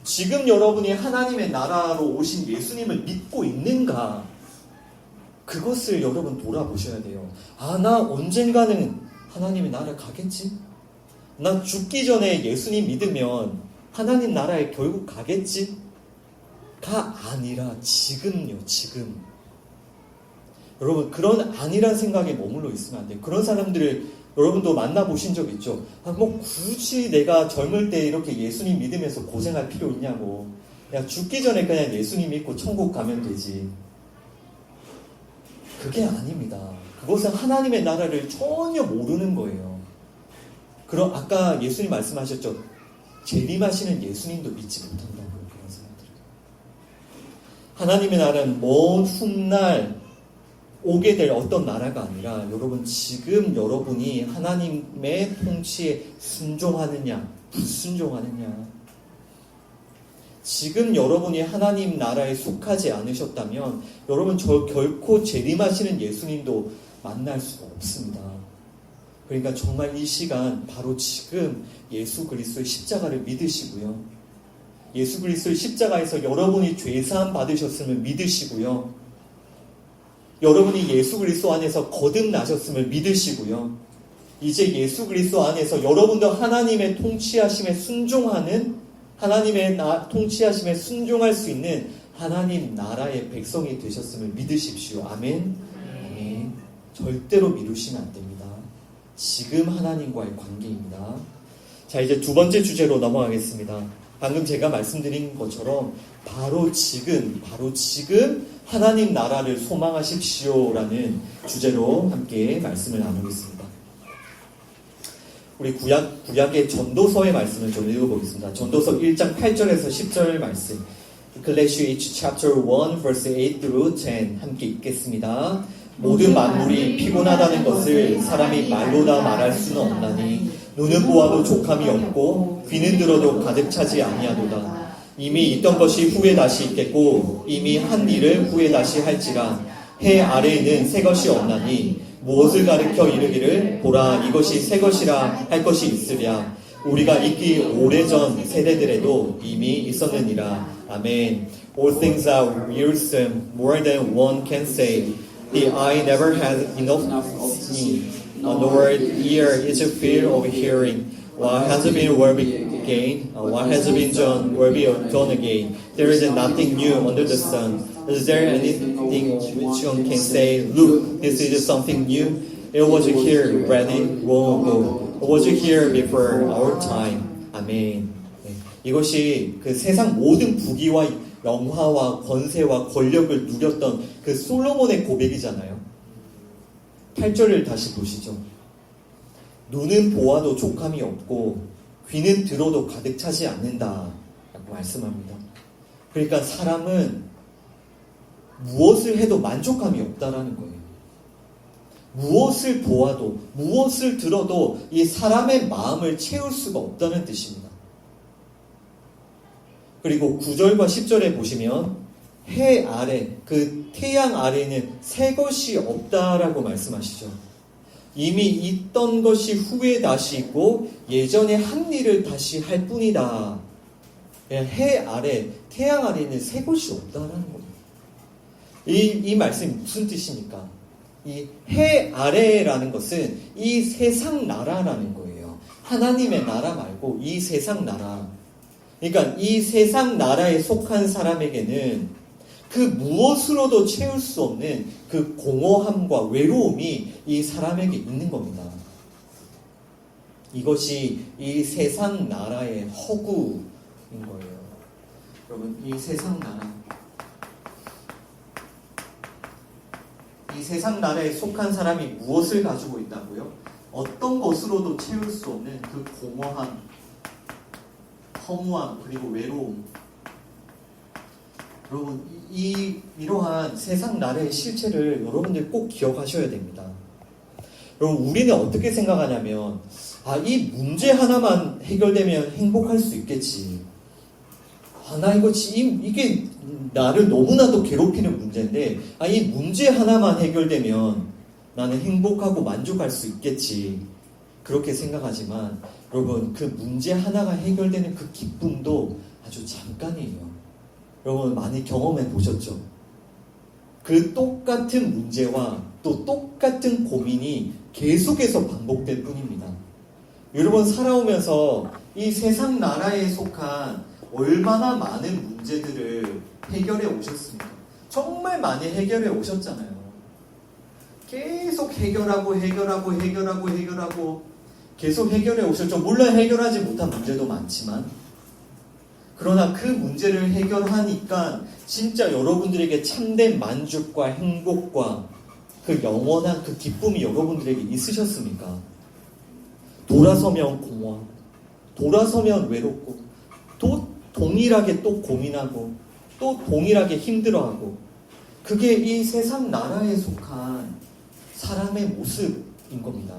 Speaker 1: 지금 여러분이 하나님의 나라로 오신 예수님을 믿고 있는가? 그것을 여러분 돌아보셔야 돼요. 나 언젠가는 하나님의 나라 가겠지? 나 죽기 전에 예수님 믿으면 하나님 나라에 결국 가겠지? 가 아니라 지금요, 지금. 여러분, 그런 아니란 생각에 머물러 있으면 안 돼요. 그런 사람들을 여러분도 만나보신 적 있죠? 굳이 내가 젊을 때 이렇게 예수님 믿으면서 고생할 필요 있냐고. 야, 죽기 전에 그냥 예수님 믿고 천국 가면 되지. 그게 아닙니다. 그것은 하나님의 나라를 전혀 모르는 거예요. 그럼 아까 예수님 말씀하셨죠? 재림하시는 예수님도 믿지 못한다고요. 그런 사람들은. 하나님의 나라는 먼 훗날 오게 될 어떤 나라가 아니라 여러분, 지금 여러분이 하나님의 통치에 순종하느냐 불순종하느냐. 지금 여러분이 하나님 나라에 속하지 않으셨다면 여러분 결코 재림하시는 예수님도 만날 수가 없습니다. 그러니까 정말 이 시간 바로 지금 예수 그리스도의 십자가를 믿으시고요. 예수 그리스도의 십자가에서 여러분이 죄사함 받으셨음을 믿으시고요. 여러분이 예수 그리스도 안에서 거듭나셨음을 믿으시고요. 이제 예수 그리스도 안에서 여러분도 하나님의 통치하심에 순종하는 하나님의 통치하심에 순종할 수 있는 하나님 나라의 백성이 되셨음을 믿으십시오. 아멘. 아멘. 절대로 미루시면 안 됩니다. 지금 하나님과의 관계입니다. 자, 이제 두 번째 주제로 넘어가겠습니다. 방금 제가 말씀드린 것처럼 바로 지금 하나님 나라를 소망하십시오라는 주제로 함께 말씀을 나누겠습니다. 우리 구약의 전도서의 말씀을 좀 읽어보겠습니다. 전도서 1장 8절에서 10절 말씀. Ecclesiastes chapter 1 verse 8 through 10 함께 읽겠습니다. 모든 만물이 피곤하다는 것을 사람이 말로 다 말할 수는 없나니 눈은 보아도 족함이 없고 귀는 들어도 가득 차지 아니하도다. 이미 있던 것이 후에 다시 있겠고 이미 한 일을 후에 다시 할지라. 해 아래에는 새 것이 없나니 무엇을 가르쳐 이르기를 보라 이것이 새 것이라 할 것이 있으랴. 우리가 있기 오래전 세대들에도 이미 있었느니라. 아멘. All things are wearisome, more than one can say. The eye never has enough seeing, nor ear is filled of hearing. What has been will be gained, what has been done will be done again. There is nothing new under the sun. Is there anything which one can say, look, this is something new? It was here ready long ago. It was here before our time. 아멘. 이것이 그 세상 모든 부귀와 영화와 권세와 권력을 누렸던 그 솔로몬의 고백이잖아요. 8절을 다시 보시죠. 눈은 보아도 족함이 없고 귀는 들어도 가득 차지 않는다 라고 말씀합니다. 그러니까 사람은 무엇을 해도 만족감이 없다라는 거예요. 무엇을 보아도 무엇을 들어도 이 사람의 마음을 채울 수가 없다는 뜻입니다. 그리고 9절과 10절에 보시면 해 아래, 그 태양 아래에는 새 것이 없다라고 말씀하시죠. 이미 있던 것이 후에 다시 있고 예전에 한 일을 다시 할 뿐이다. 해 아래, 태양 아래에는 새 것이 없다라는 거예요. 이 말씀이 무슨 뜻입니까? 이 해 아래라는 것은 이 세상 나라라는 거예요. 하나님의 나라 말고 이 세상 나라. 그러니까 이 세상 나라에 속한 사람에게는 그 무엇으로도 채울 수 없는 그 공허함과 외로움이 이 사람에게 있는 겁니다. 이것이 이 세상 나라의 허구인 거예요. 여러분, 이 세상 나라, 이 세상 나라에 속한 사람이 무엇을 가지고 있다고요? 어떤 것으로도 채울 수 없는 그 공허함, 허무함, 그리고 외로움. 여러분, 이러한 세상 나라의 실체를 여러분들 꼭 기억하셔야 됩니다. 여러분, 우리는 어떻게 생각하냐면, 이 문제 하나만 해결되면 행복할 수 있겠지. 나 이게 나를 너무나도 괴롭히는 문제인데, 이 문제 하나만 해결되면 나는 행복하고 만족할 수 있겠지. 그렇게 생각하지만, 여러분, 그 문제 하나가 해결되는 그 기쁨도 아주 잠깐이에요. 여러분, 많이 경험해 보셨죠? 그 똑같은 문제와 또 똑같은 고민이 계속해서 반복될 뿐입니다. 여러분, 살아오면서 이 세상 나라에 속한 얼마나 많은 문제들을 해결해 오셨습니까? 정말 많이 해결해 오셨잖아요. 계속 해결하고 계속 해결해 오셨죠. 물론 해결하지 못한 문제도 많지만, 그러나 그 문제를 해결하니까 진짜 여러분들에게 참된 만족과 행복과 그 영원한 그 기쁨이 여러분들에게 있으셨습니까? 돌아서면 공허하고, 돌아서면 외롭고, 또 동일하게 또 고민하고, 또 동일하게 힘들어하고, 그게 이 세상 나라에 속한 사람의 모습인 겁니다.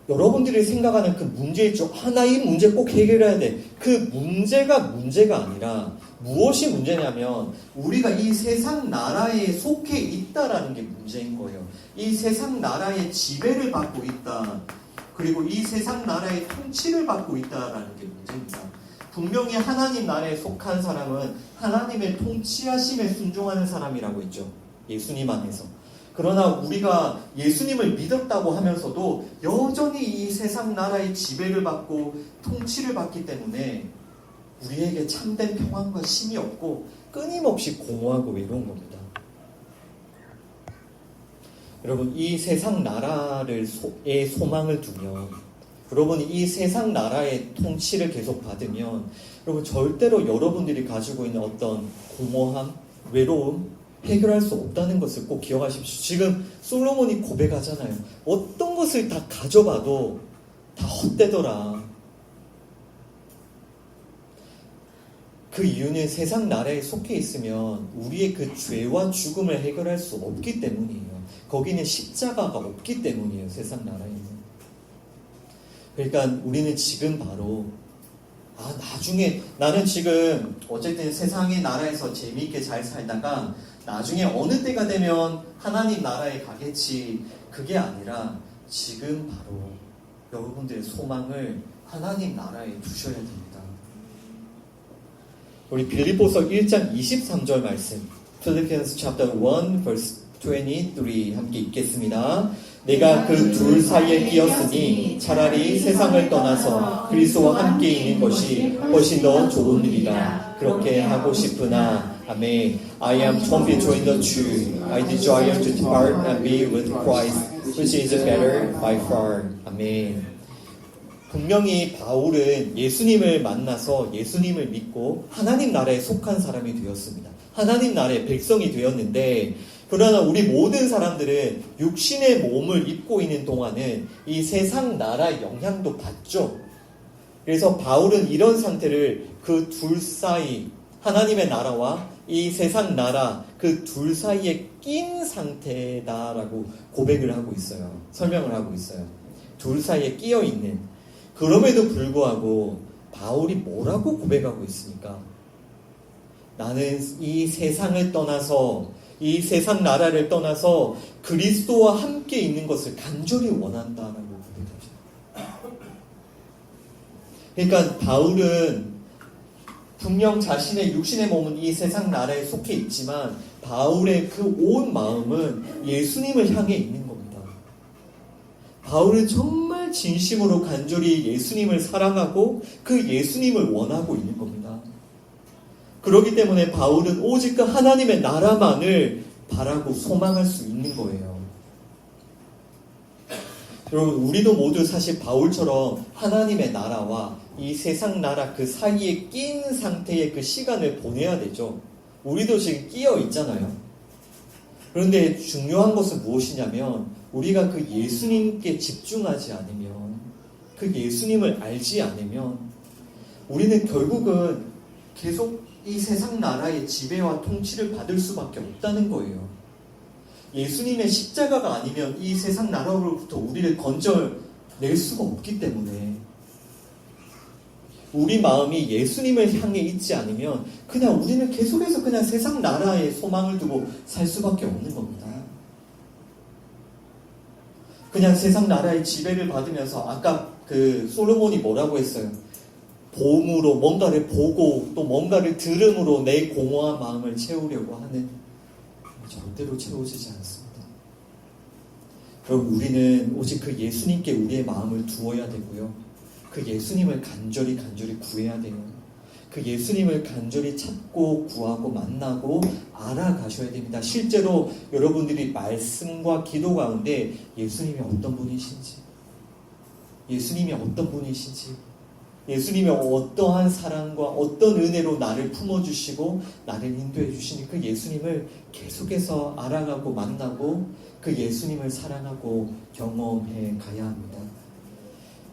Speaker 1: 여러분들이 생각하는 그 문제 있죠. 나 이 문제 꼭 해결해야 돼. 그 문제가 아니라 무엇이 문제냐면 우리가 이 세상 나라에 속해 있다라는 게 문제인 거예요. 이 세상 나라의 지배를 받고 있다. 그리고 이 세상 나라의 통치를 받고 있다라는 게 문제입니다. 분명히 하나님 나라에 속한 사람은 하나님의 통치하심에 순종하는 사람이라고 있죠. 예수님 안에서. 그러나 우리가 예수님을 믿었다고 하면서도 여전히 이 세상 나라의 지배를 받고 통치를 받기 때문에 우리에게 참된 평안과 쉼이 없고 끊임없이 공허하고 외로운 겁니다. 여러분, 이 세상 나라의 소망을 두면, 여러분이 이 세상 나라의 통치를 계속 받으면 여러분 절대로 여러분들이 가지고 있는 어떤 공허함, 외로움 해결할 수 없다는 것을 꼭 기억하십시오. 지금 솔로몬이 고백하잖아요. 어떤 것을 다 가져봐도 다 헛되더라. 그 이유는 세상 나라에 속해 있으면 우리의 그 죄와 죽음을 해결할 수 없기 때문이에요. 거기는 십자가가 없기 때문이에요. 세상 나라에는. 그러니까 우리는 지금 바로 나중에 나는 지금 어쨌든 세상의 나라에서 재미있게 잘 살다가 나중에 어느 때가 되면 하나님 나라에 가겠지. 그게 아니라 지금 바로 여러분들의 소망을 하나님 나라에 두셔야 됩니다. 우리 빌립보서 1장 23절 말씀, Philippians chapter 1 verse 23 함께 읽겠습니다. 내가 그 둘 사이에 끼었으니 차라리 세상을 떠나서 그리스도와 함께 있는 것이 훨씬 더 좋은 일이라. 그렇게 하고 싶으나 아멘. I am torn between the two. I desire to depart and be with Christ, which is better by far. 아멘. 분명히 바울은 예수님을 만나서 예수님을 믿고 하나님 나라에 속한 사람이 되었습니다. 하나님 나라의 백성이 되었는데, 그러나 우리 모든 사람들은 육신의 몸을 입고 있는 동안은 이 세상 나라의 영향도 받죠. 그래서 바울은 이런 상태를 그 둘 사이, 하나님의 나라와 이 세상 나라 그 둘 사이에 낀 상태다라고 고백을 하고 있어요. 설명을 하고 있어요. 둘 사이에 끼어 있는. 그럼에도 불구하고 바울이 뭐라고 고백하고 있습니까? 나는 이 세상을 떠나서, 이 세상 나라를 떠나서 그리스도와 함께 있는 것을 간절히 원한다라고 고백합니다. 그러니까 바울은 분명 자신의 육신의 몸은 이 세상 나라에 속해 있지만 바울의 그 온 마음은 예수님을 향해 있는 겁니다. 바울은 정말 진심으로 간절히 예수님을 사랑하고 그 예수님을 원하고 있는 겁니다. 그렇기 때문에 바울은 오직 그 하나님의 나라만을 바라고 소망할 수 있는 거예요. 여러분, 우리도 모두 사실 바울처럼 하나님의 나라와 이 세상 나라 그 사이에 낀 상태의 그 시간을 보내야 되죠. 우리도 지금 끼어 있잖아요. 그런데 중요한 것은 무엇이냐면 우리가 그 예수님께 집중하지 않으면, 그 예수님을 알지 않으면 우리는 결국은 계속 이 세상 나라의 지배와 통치를 받을 수밖에 없다는 거예요. 예수님의 십자가가 아니면 이 세상 나라로부터 우리를 건져낼 수가 없기 때문에 우리 마음이 예수님을 향해 있지 않으면 그냥 우리는 계속해서 그냥 세상 나라에 소망을 두고 살 수밖에 없는 겁니다. 그냥 세상 나라의 지배를 받으면서 아까 그 솔로몬이 뭐라고 했어요? 봄으로 뭔가를 보고 또 뭔가를 들음으로 내 공허한 마음을 채우려고 하는, 절대로 채워지지 않습니다. 그럼 우리는 오직 그 예수님께 우리의 마음을 두어야 되고요. 그 예수님을 간절히 구해야 돼요. 그 예수님을 간절히 찾고 구하고 만나고 알아가셔야 됩니다. 실제로 여러분들이 말씀과 기도 가운데 예수님이 어떤 분이신지, 예수님이 어떤 분이신지, 예수님이 어떠한 사랑과 어떤 은혜로 나를 품어주시고 나를 인도해 주시니 그 예수님을 계속해서 알아가고 만나고 그 예수님을 사랑하고 경험해 가야 합니다.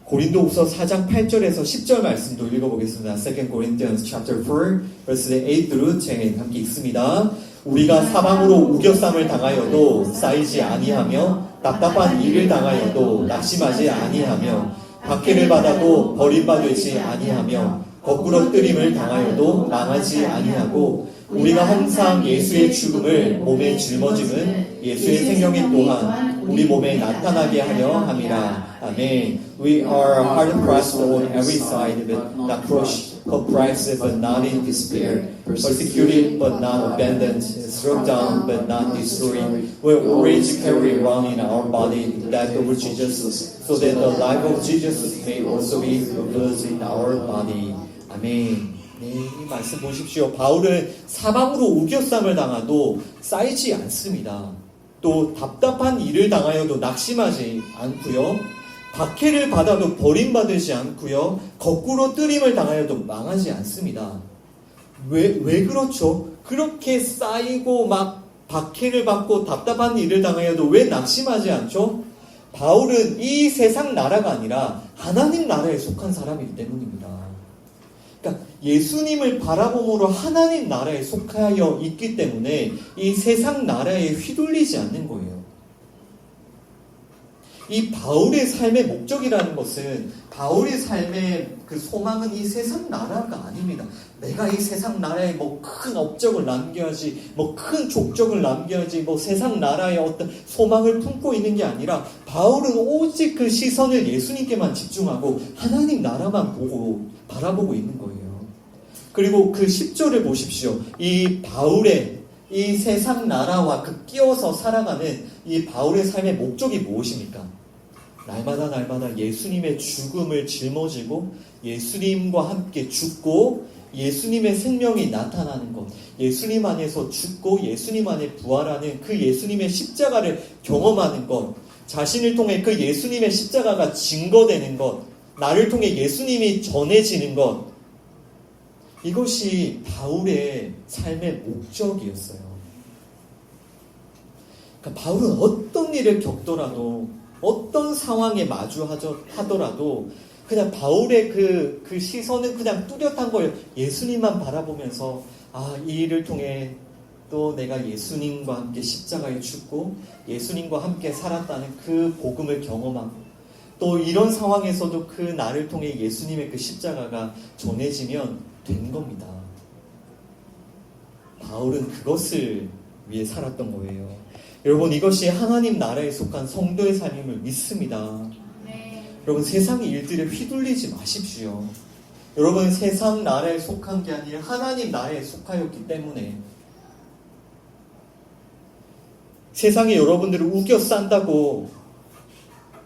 Speaker 1: 고린도후서 4장 8절에서 10절 말씀도 읽어보겠습니다. 2 Corinthians chapter 4 verse 8 through 10 함께 읽습니다. 우리가 사방으로 우겨쌈을 당하여도 쌓이지 아니하며 답답한 일을 당하여도 낙심하지 아니하며 박해를 받아도 버림받지 아니하며 거꾸로 뜨림을 당하여도 망하지 아니하고 우리가 항상 예수의 죽음을 몸에 짊어짐은 예수의 생명이 또한 우리 몸에 나타나게 하려 함이라. 아멘. We are hard pressed on every side, but not crushed, perplexed, but not in despair, persecuted, but not abandoned, struck down, but not destroyed. We always carry around in our body the death of Jesus, so that the life of Jesus may also be revealed in our body. 아멘. 네, 이 말씀 보십시오. 바울은 사방으로 우겨쌈을 당하도 쌓이지 않습니다. 또 답답한 일을 당하여도 낙심하지 않고요. 박해를 받아도 버림받지 않고요. 거꾸로 뜨림을 당하여도 망하지 않습니다. 왜 그렇죠? 그렇게 쌓이고 막 박해를 받고 답답한 일을 당하여도 왜 낙심하지 않죠? 바울은 이 세상 나라가 아니라 하나님 나라에 속한 사람이기 때문입니다. 그러니까 예수님을 바라봄으로 하나님 나라에 속하여 있기 때문에 이 세상 나라에 휘둘리지 않는 거예요. 이 바울의 삶의 목적이라는 것은, 바울의 삶의 그 소망은 이 세상 나라가 아닙니다. 내가 이 세상 나라에 뭐 큰 업적을 남겨야지, 뭐 큰 족적을 남겨야지, 뭐 세상 나라에 어떤 소망을 품고 있는 게 아니라 바울은 오직 그 시선을 예수님께만 집중하고 하나님 나라만 바라보고 있는 거예요. 그리고 그 10절을 보십시오. 이 바울의 이 세상 나라와 그 끼어서 살아가는 이 바울의 삶의 목적이 무엇입니까? 날마다 예수님의 죽음을 짊어지고 예수님과 함께 죽고 예수님의 생명이 나타나는 것, 예수님 안에서 죽고 예수님 안에 부활하는 그 예수님의 십자가를 경험하는 것, 자신을 통해 그 예수님의 십자가가 증거되는 것, 나를 통해 예수님이 전해지는 것, 이것이 바울의 삶의 목적이었어요. 그러니까 바울은 어떤 일을 겪더라도, 어떤 상황에 마주하더라도 그냥 바울의 그 시선은 그냥 뚜렷한 거예요. 예수님만 바라보면서 이 일을 통해 또 내가 예수님과 함께 십자가에 죽고 예수님과 함께 살았다는 그 복음을 경험하고, 또 이런 상황에서도 그 나를 통해 예수님의 그 십자가가 전해지면 된 겁니다. 바울은 그것을 위해 살았던 거예요. 여러분, 이것이 하나님 나라에 속한 성도의 삶임을 믿습니다. 네. 여러분, 세상의 일들에 휘둘리지 마십시오. 여러분, 세상 나라에 속한 게 아니라 하나님 나라에 속하였기 때문에 세상이 여러분들을 우겨 싼다고,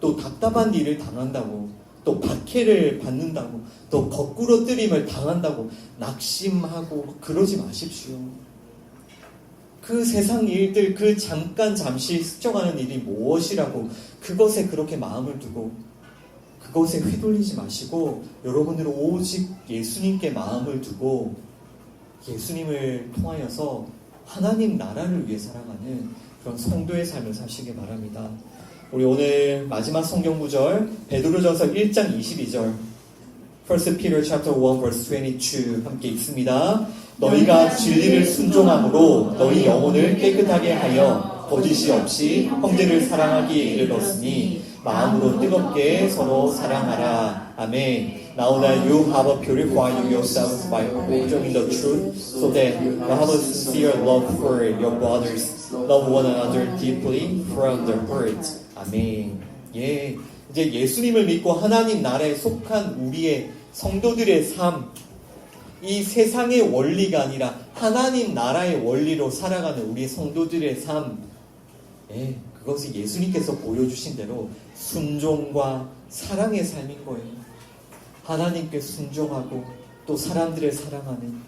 Speaker 1: 또 답답한 일을 당한다고, 또 박해를 받는다고, 또 거꾸로 뜨림을 당한다고 낙심하고 그러지 마십시오. 그 세상 일들, 그 잠시 스쳐가는 일이 무엇이라고 그것에 그렇게 마음을 두고 그것에 휘둘리지 마시고 여러분들은 오직 예수님께 마음을 두고 예수님을 통하여서 하나님 나라를 위해 살아가는 그런 성도의 삶을 사시기 바랍니다. 우리 오늘 마지막 성경 구절 베드로전서 1장 22절 1 Peter chapter 1 verse 22 함께 읽습니다. 너희가 진리를 순종함으로 너희 영혼을 깨끗하게 하여 거짓이 없이 형제를 사랑하기에 이르렀으니 마음으로 뜨겁게 서로 사랑하라. 아멘. Now that you have purified yourselves by obeying the truth, so that you have a sincere love for your brothers, love one another deeply from the heart. 아멘. 예, 이제 예수님을 믿고 하나님 나라에 속한 우리의 성도들의 삶, 이 세상의 원리가 아니라 하나님 나라의 원리로 살아가는 우리 성도들의 삶, 예, 그것이 예수님께서 보여주신 대로 순종과 사랑의 삶인 거예요. 하나님께 순종하고 또 사람들을 사랑하는.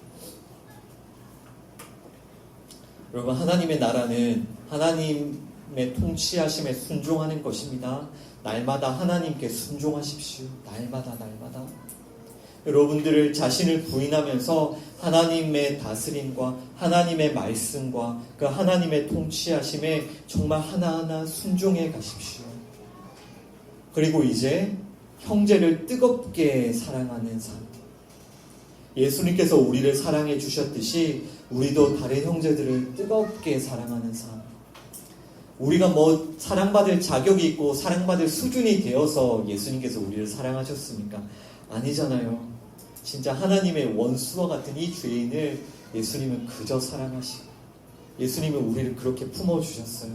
Speaker 1: 여러분, 하나님의 나라는 하나님의 통치하심에 순종하는 것입니다. 날마다 하나님께 순종하십시오. 날마다. 여러분들을 자신을 부인하면서 하나님의 다스림과 하나님의 말씀과 그 하나님의 통치하심에 정말 하나하나 순종해 가십시오. 그리고 이제 형제를 뜨겁게 사랑하는 삶. 예수님께서 우리를 사랑해 주셨듯이 우리도 다른 형제들을 뜨겁게 사랑하는 삶. 우리가 뭐 사랑받을 자격이 있고 사랑받을 수준이 되어서 예수님께서 우리를 사랑하셨습니까? 아니잖아요. 진짜 하나님의 원수와 같은 이 죄인을 예수님은 그저 사랑하시고 예수님은 우리를 그렇게 품어주셨어요.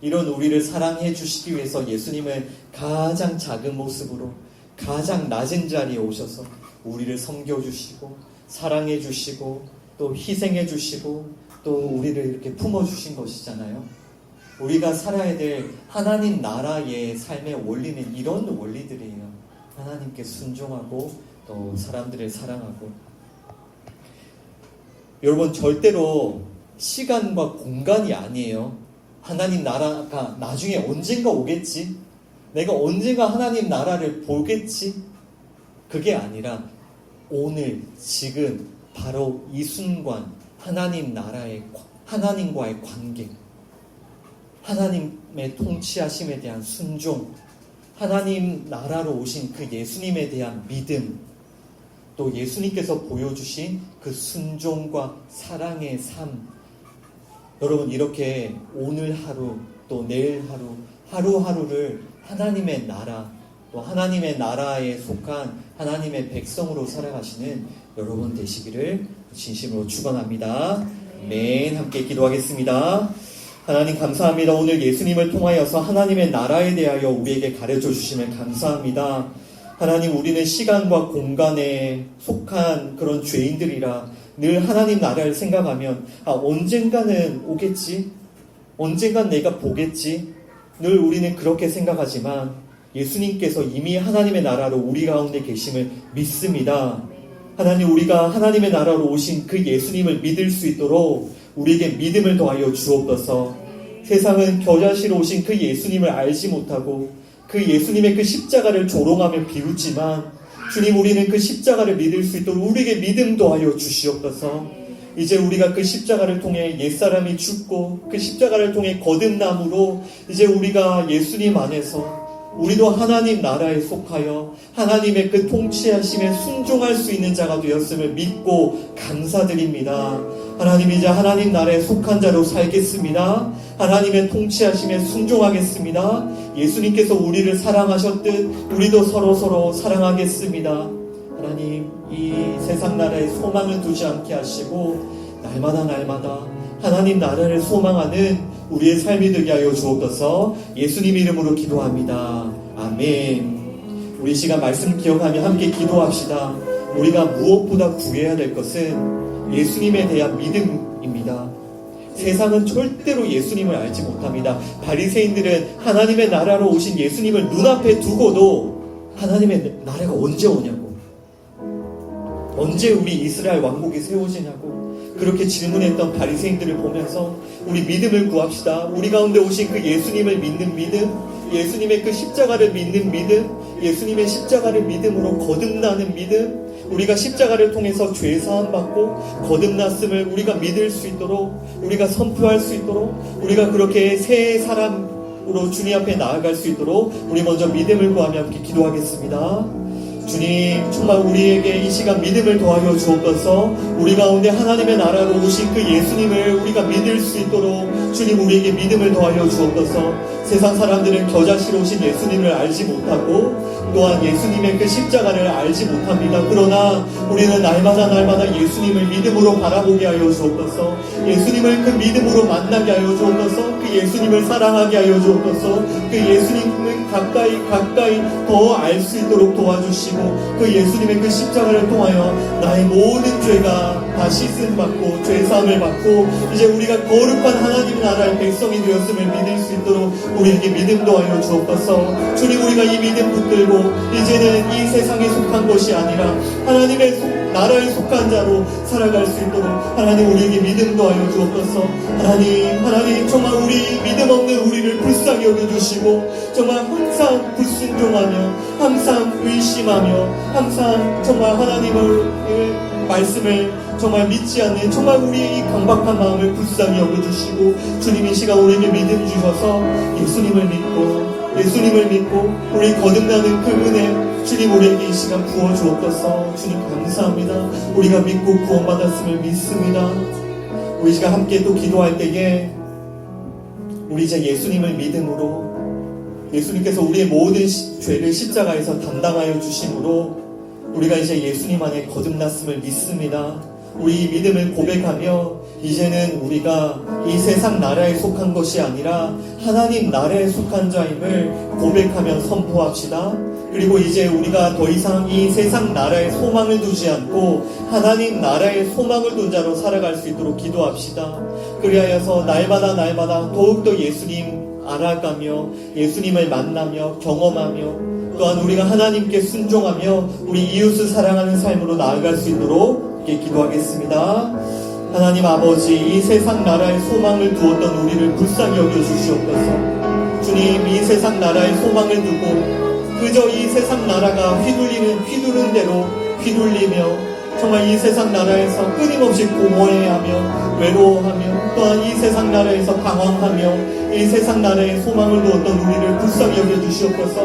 Speaker 1: 이런 우리를 사랑해 주시기 위해서 예수님은 가장 작은 모습으로 가장 낮은 자리에 오셔서 우리를 섬겨주시고 사랑해 주시고 또 희생해 주시고 또 우리를 이렇게 품어주신 것이잖아요. 우리가 살아야 될 하나님 나라의 삶의 원리는 이런 원리들이에요. 하나님께 순종하고 또 사람들을 사랑하고. 여러분, 절대로 시간과 공간이 아니에요. 하나님 나라가 나중에 언젠가 오겠지? 내가 언젠가 하나님 나라를 보겠지? 그게 아니라 오늘, 지금, 바로 이 순간 하나님 나라의, 하나님과의 관계, 하나님의 통치하심에 대한 순종, 하나님 나라로 오신 그 예수님에 대한 믿음, 또 예수님께서 보여주신 그 순종과 사랑의 삶. 여러분, 이렇게 오늘 하루 또 내일 하루 하루하루를 하나님의 나라 또 하나님의 나라에 속한 하나님의 백성으로 살아가시는 여러분 되시기를 진심으로 축원합니다. 아멘. 함께 기도하겠습니다. 하나님 감사합니다. 오늘 예수님을 통하여서 하나님의 나라에 대하여 우리에게 가르쳐 주심을 감사합니다. 하나님, 우리는 시간과 공간에 속한 그런 죄인들이라 늘 하나님 나라를 생각하면 언젠가는 오겠지? 언젠간 내가 보겠지? 늘 우리는 그렇게 생각하지만 예수님께서 이미 하나님의 나라로 우리 가운데 계심을 믿습니다. 하나님, 우리가 하나님의 나라로 오신 그 예수님을 믿을 수 있도록 우리에게 믿음을 더하여 주옵소서. 세상은 겨자씨로 오신 그 예수님을 알지 못하고 그 예수님의 그 십자가를 조롱하며 비웃지만 주님, 우리는 그 십자가를 믿을 수 있도록 우리에게 믿음 더하여 주시옵소서. 이제 우리가 그 십자가를 통해 옛사람이 죽고 그 십자가를 통해 거듭남으로 이제 우리가 예수님 안에서 우리도 하나님 나라에 속하여 하나님의 그 통치하심에 순종할 수 있는 자가 되었음을 믿고 감사드립니다. 하나님, 이제 하나님 나라에 속한 자로 살겠습니다. 하나님의 통치하심에 순종하겠습니다. 예수님께서 우리를 사랑하셨듯 우리도 서로 사랑하겠습니다. 하나님, 이 세상 나라에 소망을 두지 않게 하시고 날마다 하나님 나라를 소망하는 우리의 삶이 되게 하여 주옵소서. 예수님 이름으로 기도합니다. 아멘. 우리 시간 말씀 기억하며 함께 기도합시다. 우리가 무엇보다 구해야 될 것은 예수님에 대한 믿음입니다. 세상은 절대로 예수님을 알지 못합니다. 바리새인들은 하나님의 나라로 오신 예수님을 눈앞에 두고도 하나님의 나라가 언제 오냐고, 언제 우리 이스라엘 왕국이 세워지냐고, 그렇게 질문했던 바리새인들을 보면서 우리 믿음을 구합시다. 우리 가운데 오신 그 예수님을 믿는 믿음, 예수님의 그 십자가를 믿는 믿음, 예수님의 십자가를 믿음으로 거듭나는 믿음, 우리가 십자가를 통해서 죄 사함 받고 거듭났음을 우리가 믿을 수 있도록, 우리가 선포할 수 있도록, 우리가 그렇게 새 사람으로 주님 앞에 나아갈 수 있도록 우리 먼저 믿음을 구하며 함께 기도하겠습니다. 주님, 정말 우리에게 이 시간 믿음을 더하여 주옵소서. 우리 가운데 하나님의 나라로 오신 그 예수님을 우리가 믿을 수 있도록 주님 우리에게 믿음을 더하여 주옵소서. 세상 사람들은 겨자씨로 오신 예수님을 알지 못하고 또한 예수님의 그 십자가를 알지 못합니다. 그러나 우리는 날마다 예수님을 믿음으로 바라보게 하여 주옵소서. 예수님을 그 믿음으로 만나게 하여 주옵소서. 그 예수님을 사랑하게 하여 주옵소서. 그 예수님을 가까이 더 알 수 있도록 도와주시고 그 예수님의 그 십자가를 통하여 나의 모든 죄가 다 씻음 받고 죄사함을 받고 이제 우리가 거룩한 하나님의 나라의 백성이 되었음을 믿을 수 있도록 우리에게 믿음도 하여 주옵소서. 주님, 우리가 이 믿음 붙들고 이제는 이 세상에 속한 것이 아니라 하나님의 나라에 속한 자로 살아갈 수 있도록 하나님 우리에게 믿음도 하여 주옵소서. 하나님 정말 우리 믿음 없는 우리를 불쌍히 여겨주시고 정말 항상 불순종하며 항상 의심하며 항상 정말 하나님의 말씀을 정말 믿지 않는 정말 우리의 이 강박한 마음을 불쌍히 여겨주시고 주님 이 시간 우리에게 믿음 주셔서 예수님을 믿고 우리 거듭나는 그 은혜 주님 우리에게 이 시간 부어주옵소서. 주님 감사합니다. 우리가 믿고 구원받았음을 믿습니다. 우리 시간 함께 또 기도할 때에 우리 이제 예수님을 믿음으로 예수님께서 우리의 모든 죄를 십자가에서 담당하여 주심으로 우리가 이제 예수님 안에 거듭났음을 믿습니다. 우리 믿음을 고백하며 이제는 우리가 이 세상 나라에 속한 것이 아니라 하나님 나라에 속한 자임을 고백하며 선포합시다. 그리고 이제 우리가 더 이상 이 세상 나라에 소망을 두지 않고 하나님 나라에 소망을 둔 자로 살아갈 수 있도록 기도합시다. 그리하여서 날마다 더욱더 예수님 알아가며 예수님을 만나며 경험하며 또한 우리가 하나님께 순종하며 우리 이웃을 사랑하는 삶으로 나아갈 수 있도록 이렇게 기도하겠습니다. 하나님 아버지, 이 세상 나라에 소망을 두었던 우리를 불쌍히 여겨주시옵소서. 주님, 이 세상 나라에 소망을 두고 그저 이 세상 나라가 휘두른 대로 휘둘리며 정말 이 세상 나라에서 끊임없이 공허해하며 외로워하며 또한 이 세상 나라에서 방황하며 이 세상 나라에 소망을 두었던 우리를 불쌍히 여겨주시옵소서.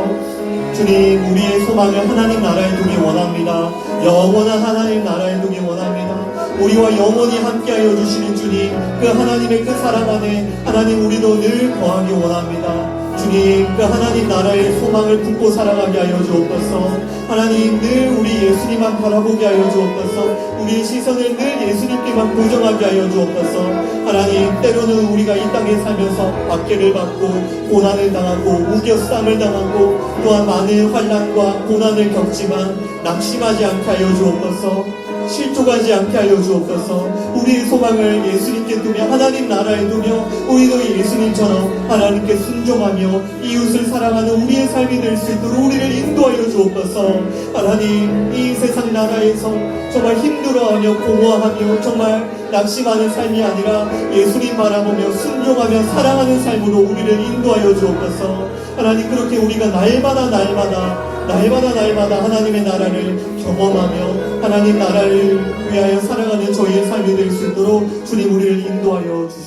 Speaker 1: 주님, 우리의 소망을 하나님 나라에 두기 원합니다. 영원한 하나님 나라에 두기 원합니다. 우리와 영원히 함께하여 주시는 주님, 그 하나님의 그 사랑 안에 하나님 우리도 늘 거하기 원합니다. 주님, 그 하나님 나라의 소망을 품고 살아가게 하여 주옵소서. 하나님, 늘 우리 예수님만 바라보게 하여 주옵소서. 우리의 시선을 늘 예수님께만 고정하게 하여 주옵소서. 하나님, 때로는 우리가 이 땅에 살면서 박해를 받고 고난을 당하고 우겨쌈을 당하고 또한 많은 환난과 고난을 겪지만 낙심하지 않게 하여 주옵소서. 실족하지 않게 하여 주옵소서. 우리의 소망을 예수님께 두며 하나님 나라에 두며 우리도 예수님처럼 하나님께 순종하며 이웃을 사랑하는 우리의 삶이 될 수 있도록 우리를 인도하여 주옵소서. 하나님, 이 세상 나라에서 정말 힘들어하며 공허하며 정말 낙심하는 삶이 아니라 예수님 바라보며 순종하며 사랑하는 삶으로 우리를 인도하여 주옵소서. 하나님, 그렇게 우리가 날마다 하나님의 나라를 경험하며 하나님 나라를 위하여 살아가는 저희의 삶이 될 수 있도록 주님 우리를 인도하여 주시옵소서.